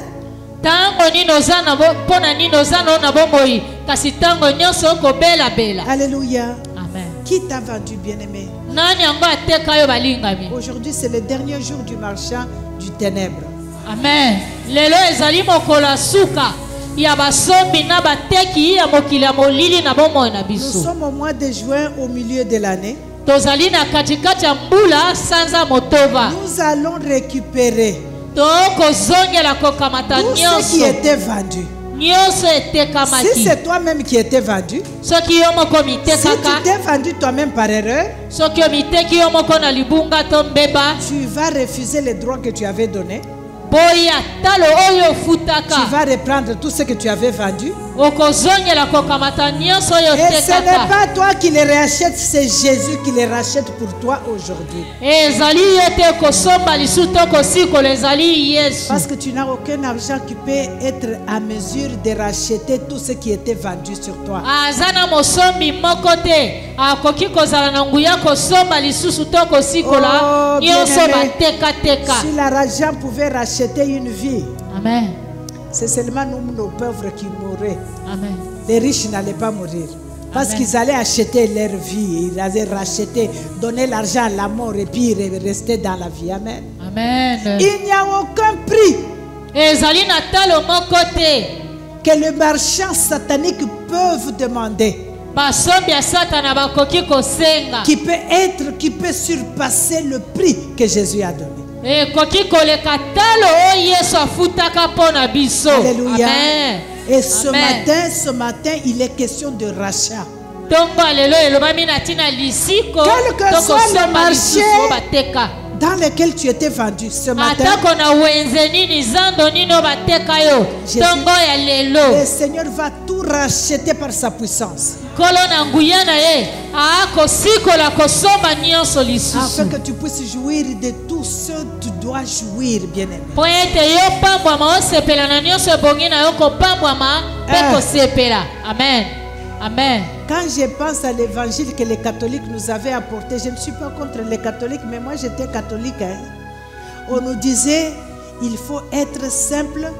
Tango nini oza na pona nini oza na bomoi kasi tango nyonso okobela bela. Alléluia. Amen. Qui t'a vendu, bien-aimé? Nani yango ateka yo balingami. Aujourd'hui, c'est le dernier jour du marchand du ténèbre. Amen. Lelo ezali mokolo suka ya basombi na bateki ya mokili ya molili na bomoi na Nous biso. sommes au mois de juin, au milieu de l'année. Tozali na katikati ya mbula sanza motova. Nous allons récupérer Tokozongela kokamata tout ce qui nyonso. était vendu. Nyonso Si etekamaki. c'est toi-même qui étais vendu, Soki yo moko si tu mitekaka. t'es vendu toi-même par erreur, Soki omiteki yo moko na libunga to mbeba. tu vas refuser les droits que tu avais donnés. Boya talo oyo Tu futaka. vas reprendre tout ce que tu avais vendu. Okozongela kokamata nyonso oyo Et ce n'est tekaka. pas toi qui les rachètes, c'est Jésus qui les rachète pour toi aujourd'hui. Ezali yete kosomba lisuto kosikola ezali Yesu. Parce que tu n'as aucun argent qui peut être à mesure de racheter tout ce qui était vendu sur toi. Azana mosombi moko te akoki kozala na nguya kosomba lisusu to kosikola Oh, nyonso bien-aimé. bateka. Si l'argent pouvait racheter une vie, Amen. c'est seulement nous, nos pauvres, qui mourraient. Amen. Les riches n'allaient pas mourir. Parce Amen. qu'ils allaient acheter leur vie. Ils allaient racheter, donner l'argent à la mort et puis rester dans la vie. Amen. Amen. Il n'y a aucun prix Ezali na talo moko te que le marchand satanique peuvent demander basombi ya satana bakoki kosenga qui peut surpasser le prix que Jésus a donné. ekoki koleka talo oyo Yesu afutaka mpo na biso. Alléluia. Amen. Et ce Amen. matin, il est question de rachat. Ntongo lelo elobami na ntina lisiko Quel que to soit le kosomba marché, lisusu bateka. dans lequel tu étais vendu ce matin, Atako na wenze nini zando nini oyo bateka yo Jésus. ntongo ya lelo le Seigneur va tout racheter par sa puissance. nkolo na nguya na ye akosikola kosomba nyonso lisusu Afin que tu puisses jouir de tout ce que tu dois jouir, bien-aimé. mpo ete yo pambwama osepela na nyonso ebongi na yo kopambwama mpe kosepela. Amen. Amen. Quand je pense à l'évangile que les catholiques nous avaient apporté, je ne suis pas contre les catholiques, mais moi j'étais catholique. Hein. On nous disait, il faut être simple,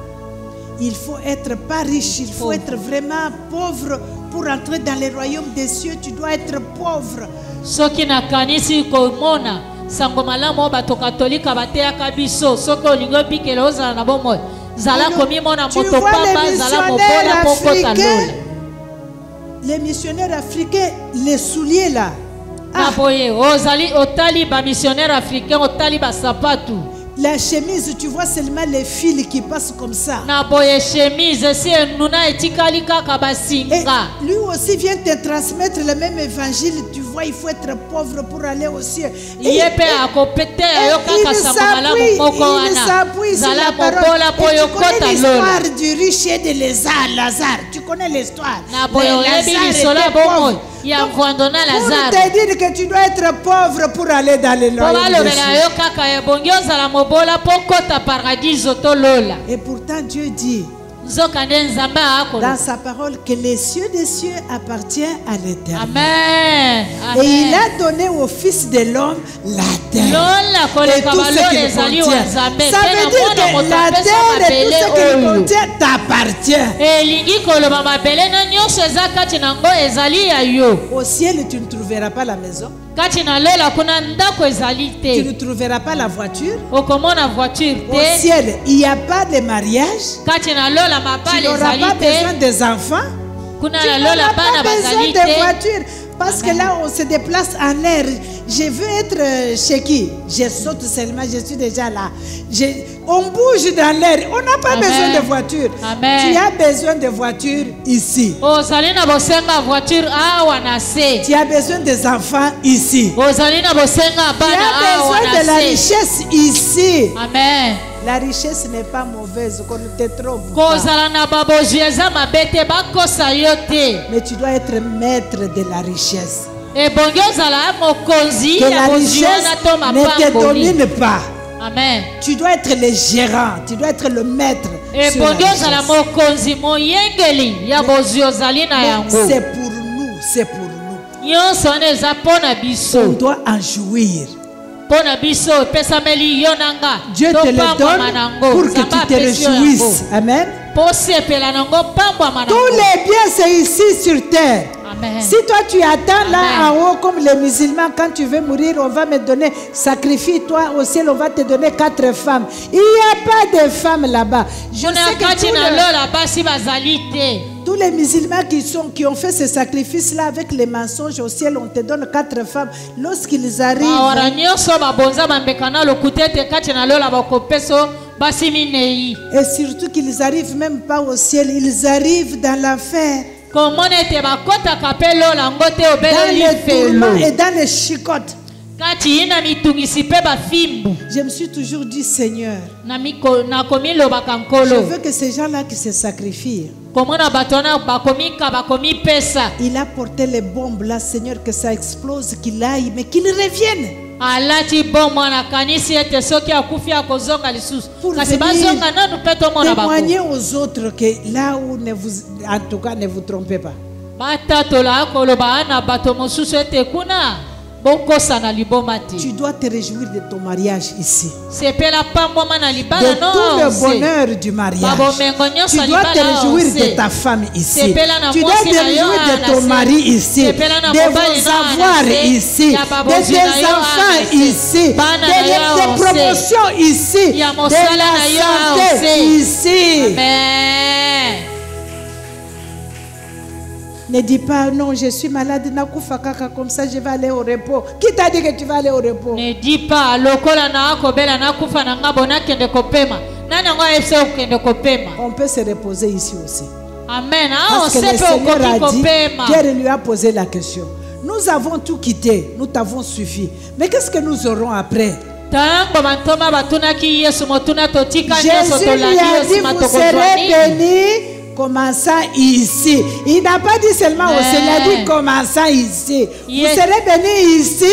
il faut être pas riche, il faut être vraiment pauvre pour entrer dans le royaume des cieux. Tu dois être pauvre. soki nakanisi komona sango malamu oyo bato katolika bateyaka biso soki olingi obikela ozala na bomoi zala komi mona Tu moto vois papa les zala missionnaires mobola pokota africains, lola. les missionnaires africains, les souliers là. Na boye ozali otali ba missionnaire africain otali ba sapatu. La chemise, tu vois seulement les fils qui passent comme ça. Na boye chemise si nuna etikali kaka Et basinga. lui aussi vient te transmettre le même évangile. Tu vois, il faut être pauvre pour aller au ciel. Et Yepe akopete yo kaka samala moko il wana. s'appuie sur Zala la mobola parole. po Et yo tu connais kota lola. l'histoire du riche et de Lazare. Tu connais l'histoire. Na boye oyebi lisola bongo ya mvwandona Pour Lazare. te dire que tu dois être pauvre pour aller dans le Po royaume de balobela Dieu. yo kaka ebongi ozala mobola po kota paradiso to lola. Et pourtant Dieu dit Nzoka nde nzambe akolo. dans sa parole que les cieux des cieux appartiennent à l'Éternel. Amen. Et il Amen. a donné au Fils de l'homme la terre. Lola Et koleka tout ce balola qu'il ezali wa contient. nzambe. Ça Pe veut na dire mwana que moto la apesa terre et tout ce mabele qu'il oyo. contient t'appartient. Elingi koloba mabele na nyonso eza kati na ngo ezali ya yo. Au ciel, tu ne trouveras pas la maison. Kati na lola kuna ndako ezali Tu ne te. trouveras pas la voiture. Okomona voiture Au te. ciel, il n'y a pas de mariage. Kati na lola Tu mabale n'auras ezali pas besoin te. des enfants. Kuna Tu na n'auras lola bana pas besoin bazali de te. voiture. Parce que là, on se déplace en air. Je veux être chez qui? Je saute seulement, je suis déjà là. On bouge dans l'air. On n'a pas Amen. besoin de voiture. Amen. Tu as besoin de voiture ici. Ozali na bosenga voiture awa na se. Tu as besoin des enfants ici. Ozali na bosenga Tu bana as awa besoin de la na se. richesse ici. Amen. La richesse n'est pas mauvaise, qu'on ne te trompe pas. Kozala na babozwi eza mabe te bakosa yo te. Mais tu dois être maître de la richesse. Ebongi ozala mokonzi Que ya la bozwi wana richesse to ne te mapamboli. domine pas. Amen. Tu dois être le gérant, tu dois être le maître. Sur la Ebongi ozala richesse. mokonzi moyengeli ya bozwi ozali na Mais yango. c'est pour nous, c'est pour nous. Nyonso wana eza mpo na On biso. doit en jouir. Mpo na biso epesameli yo na nga. Dieu te le Topambwama donne nango. pour que Nzambe tu te apesi yo réjouisses. yango. Amen. Po sepela nango pambwama Tous nango. les biens, c'est ici sur terre. Amen. Si toi tu attends là Amen. en haut comme les musulmans, quand tu veux mourir, on va me donner, sacrifie-toi au ciel, on va te donner 4 femmes. Il n'y a pas de femmes là-bas. Je sais Kuna que kati na lola basi bazali te. tous les musulmans qui ont fait ce sacrifice-là avec les mensonges au ciel, on te donne 4 femmes. Lorsqu'ils Bawara arrivent, nyonso babonza bambeka na lokuta ete kati na lola bakopeso basi minei. et surtout qu'ils arrivent même pas au ciel, ils arrivent dans l'enfer, Komona ete bakotaka mpe lola ngo te dans obeleli les tourments et felo. dans les chicottes. Kati ina mitungisi mpe bafimbu. Je me suis toujours dit, Seigneur, Nakomi lobaka je nkolo. veux que ces gens-là qui se sacrifient, Komona bato wana bakomika bakomi pesa. il a porté les bombes là, Seigneur, que ça explose, qu'il aille, mais qu'il revienne. Alati bomo anakanisi ete soki akufi akozonga lisusu. Pour Kasi venir bazonga nanu mpe tomona bango. témoigner aux autres que là où en tout cas, ne vous trompez pas. Batatola akoloba ana bato mosusu ete kuna bokosana liboma te. Tu dois te réjouir de ton mariage ici. Sepela pambwama na De libala tout le no se. bonheur du mariage. Babomengo nyonso Tu dois te libala réjouir ose. de ta femme ici. Sepela na Tu dois mwasi te na yo réjouir de ana ton se. mari ici. Sepela na De mobali vos na ana avoirs se. ici. Ya De babosi tes na yo ana enfants se. ici. Bana na yo Des ose. promotions ici. Ya De mosala la na yo santé ose. ici. Amen. Ne dis pas non, je suis malade, nakufa kaka comme ça, je vais aller au repos. Qui t'a dit que tu vas aller au repos? Ne dis pas lokola na akobela nakufa na nga bona kende kopema. Nani ngo ayebisa okende kopema. On peut se reposer ici aussi. Amen. Ah, on Parce que le sepe Seigneur okoki a dit, kopema. Pierre lui a posé la question. Nous avons tout quitté, nous t'avons suffi. Mais qu'est-ce que nous aurons après? Tango bantoma batunaki Yesu motuna totika nyonso Jésus lui tolandi a Yesu dit, vous matokozwa serez nini? bénis commençant ici. Il n'a pas dit seulement au ciel, il a dit commençant ici. Yes. Vous serez bénis ici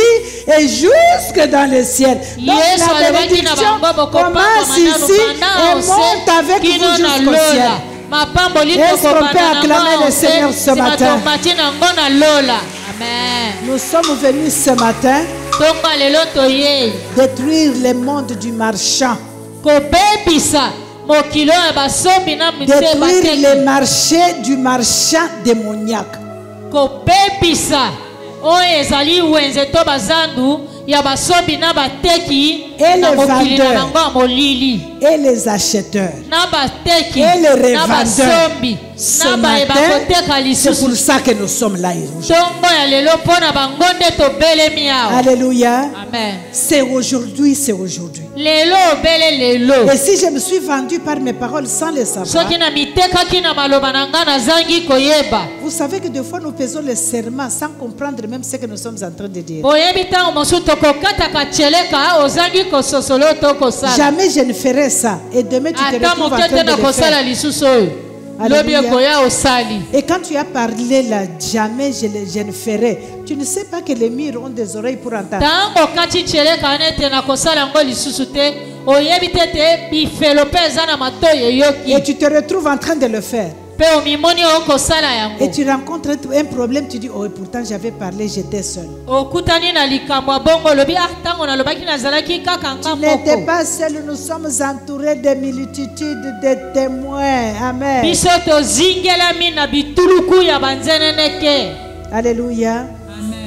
et jusque dans le ciel. Donc Yes, la alobaki na bénédiction bango bokopamba commence manano ici banda et ose, monte avec kino vous na jusqu'au lola. ciel. Mapamboli Est-ce qu'on tokobanda peut acclamer nango le ose, Seigneur ce nsima matin? tombati nango na lola. Amen. Nous sommes venus ce matin Tonga lelo toyei détruire le monde du marchand, kobebisa mokilo ya basombi na mitse détruire bateki. le marché du marchand démoniaque. Kobebisa oyo ezali wenze to bazandu ya basombi na bateki Et na les mokili na vendeurs. bango ya molili Et les acheteurs. na bateki Et les na revendeurs. basombi Ce na bayeba matin, koteka c'est lisusu pour ça que nous sommes là aujourd'hui. ntongo ya lelo mpo na bango nde tobelemi awa. Alléluia. Amen. C'est aujourd'hui, c'est aujourd'hui. Lelo obele lelo Et si je me suis vendu par mes paroles sans le savoir, soki na mitekaki na maloba na nga nazangi koyeba vous savez que des fois nous faisons les serments sans comprendre même ce que nous sommes en train de dire. boyebi ntango mosusu tokokataka tyeleka ozangi kososolo to kosala Jamais je ne ferai ça. Et demain tu te ata retrouves en moke te train de na le kosala faire. lisusu oyo Alléluia. lobi ekoya osali. Et quand tu as parlé là, jamais je ne ferai. Tu ne sais pas que les murs ont des oreilles pour entendre. ntango okati tyeleka nete na kosala yango lisusu te oyebi te te bifelo mpe eza na matoi eyoki Et tu te retrouves en train de le faire. mpe omimoni okosala Et yango tu rencontres un problème, tu dis, oh, pourtant j'avais parlé, j'étais seul. okutani na likambo ya bongo olobi ah ntango nalobaki nazalaki kaka nga Tu n'étais moko pas seul, nous sommes entourés de multitudes de témoins. Amen. biso tozingelami na bituluku ya banzeneneke. Alléluia.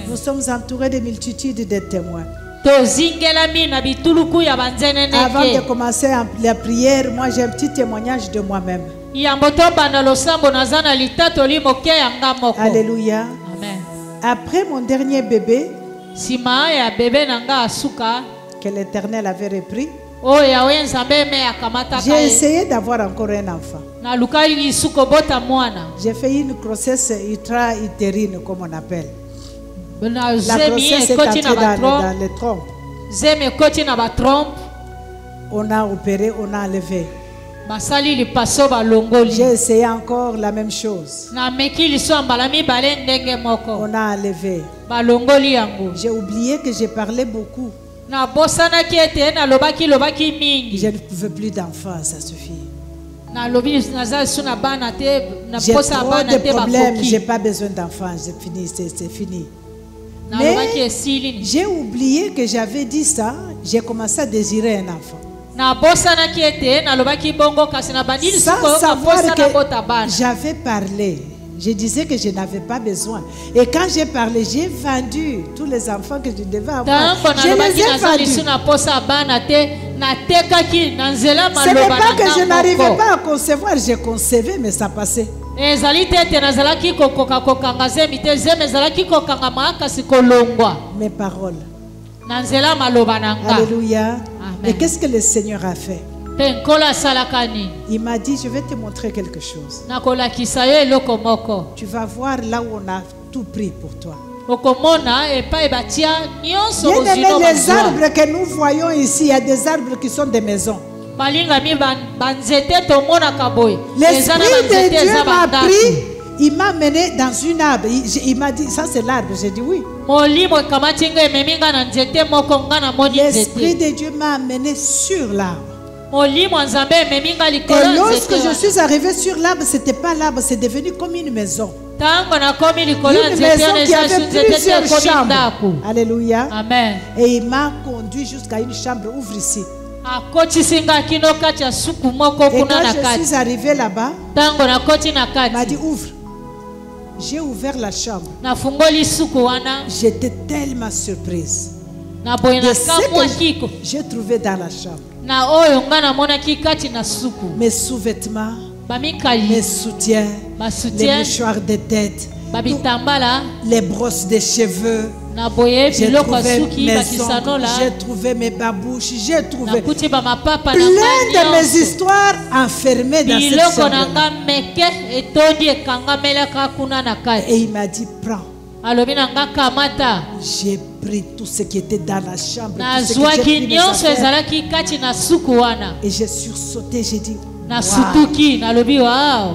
Nous sommes entourés de multitudes de témoins. tozingelami na bituluku ya Avant de banzeneneke. commencer la prière, moi j'ai un petit témoignage de moi-même. yambo tobanda losambo naza na litatoli moke ya nga moko. Alléluia. Amen. Après mon dernier bébé, nsima ya bebe na nga asuka que l'Éternel avait repris, oyo yawe nzambe eme akamataka j'ai ye essayé d'avoir encore un enfant. naluka lisuka obota mwana J'ai fait une grossesse intra-utérine, comme on appelle. na La zemi grossesse est ekoti na entrée dans batrompe les trompes. zemi ekoti na batrompe On a opéré, on a enlevé. basali lipaso balongoli J'ai essayé encore la même chose. nameki liso ya mbala mibale ndenge moko On a enlevé. balongoli yango J'ai oublié que j'ai parlé beaucoup. nabosanaki ete nalobaki mingi Je ne veux plus d'enfants, ça suffit. nalobi naza lisu na bana te na J'ai posa ya trop bana de te problèmes, j'ai bakoki pas besoin d'enfants, c'est fini, c'est fini. nalobaki Mais esili j'ai oublié que j'avais dit ça, j'ai commencé à désirer un enfant. nabosanaki ete nalobaki bongo kasi nabandi lisu Sans koyoka savoir posa na bota que bana j'avais parlé. Je disais que je n'avais pas besoin. Et quand j'ai parlé, j'ai vendu tous les enfants que je devais avoir. ntango Je nalobaki les ai naza lisu vendus. na posa ya bana te natekaki na nzela Ce n'est maloba pas que je na n'arrivais nga moko pas à concevoir, j'ai concevé, mais ça passait. ezali te ete nazalaki kokoka kokanga zemi te zemi ezalaki kokangama kasi kolongwa Mes paroles. na nzela maloba na nga Alléluia. Amen. Et qu'est-ce que le Seigneur a fait? mpe nkolo asalaka nini Il m'a dit, je vais te montrer quelque chose. nakolakisa yo eloko moko Tu vas voir là où on a tout pris pour toi. okomona epai batia nyonso Bien aimé, kozino les bazwa arbres que nous voyons ici, il y a des arbres qui sont des maisons. balingami banzete tomonaka boye eza na L'Esprit de banzete Dieu eza m'a bandako pris, il m'a mené dans une arbre. Il m'a dit, ça c'est l'arbre. J'ai dit oui. molimo ekamati nga ememi nga na nzete moko nga namoni L'Esprit nzete de Dieu m'a amené sur l'arbre. molimo ya nzambe ememi nga likolo Et ya lorsque nzete je wana. suis arrivé sur l'arbre, c'était pas l'arbre, c'est devenu comme une maison. ntango nakomi likolo ya Une nzete maison wana qui eza avait su nzete te plusieurs ekomi chambres. ndako Alléluia. amen Et il m'a conduit jusqu'à une chambre. Ouvre ici. akotisi nga kino kati ya suku moko Et kuna quand na je kati suis arrivé là-bas, ntango nakoti na il m'a kati dit ouvre. J'ai ouvert la chambre. nafungoli suku wana J'étais tellement surprise naboye de na ce kamwa que kiko j'ai trouvé dans la chambre. na oyo nga namonaki kati na suku Mes sous-vêtements, mes bamikali soutiens, les basutien mouchoirs de tête, babitambala les brosses de cheveux. naboye J'ai biloko ya trouvé suki mes ongles, bakisanola j'ai trouvé mes babouches, j'ai trouvé nakuti bamapapa na plein nga de mes nyonso histoires enfermées dans cette biloko na chambre. nga meke etondi ekangamelaka kuna na Et kati il m'a dit, prends. alobi na nga kamata J'ai pris tout ce qui était dans la chambre. Tout ce que j'ai nazwaki pris mes nyonso affaires. ezalaki kati na suku wana Et j'ai sursauté, j'ai dit, wow. nasutuki nalobi wao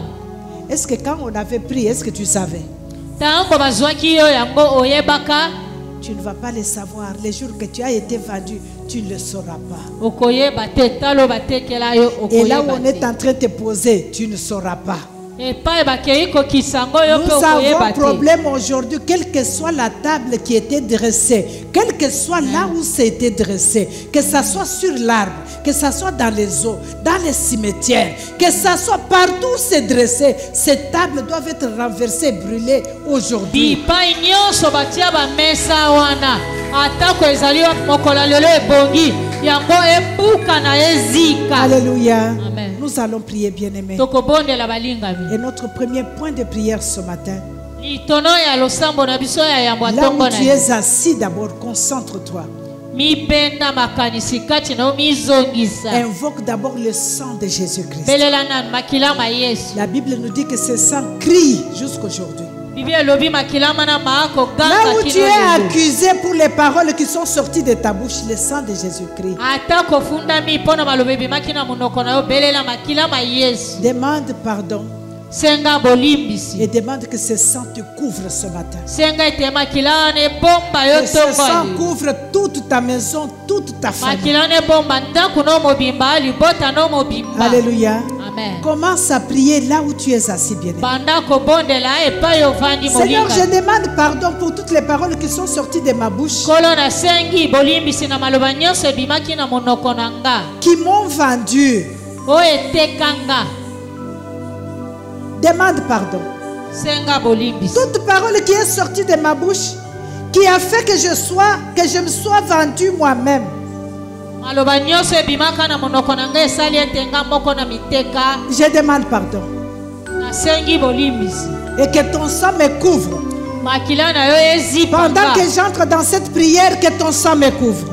Est-ce que quand on avait pris, est-ce que tu savais? ntango bazwaki yo yango oyebaka Tu ne vas pas le savoir. Les jours que tu as été vendu, tu ne le sauras pas. okoyeba te talo batekela yo Et là où okoyeba on est te en train de te poser, tu ne sauras pas. Nous avons problème aujourd'hui, quelle que soit la table qui était dressée, quel que soit là où c'était dressé, que ça soit sur l'arbre, que ça soit dans les eaux, dans les cimetières, que ça soit partout où c'est dressé, ces tables doivent être renversées, brûlées aujourd'hui. Alléluia. Amen. Nous allons prier, bien-aimés. Et notre premier point de prière ce matin, là où tu es assis, d'abord, concentre-toi. Invoque d'abord le sang de Jésus-Christ. La Bible nous dit que ce sang crie jusqu'aujourd'hui. Là où tu es accusé pour les paroles qui sont sorties de ta bouche, le sang de Jésus-Christ. Demande pardon. Et demande que ce sang te couvre ce matin. Que ce sang couvre toute ta maison, toute ta famille. Alléluia. Amen. Commence à prier là où tu es assis, bien-aimé. Seigneur, je demande pardon pour toutes les paroles qui sont sorties de ma bouche, qui m'ont vendu. Demande pardon. Toute parole qui est sortie de ma bouche, qui a fait que je me sois vendu moi-même. Je demande pardon. Et que ton sang me couvre. Pendant que j'entre dans cette prière, que ton sang me couvre.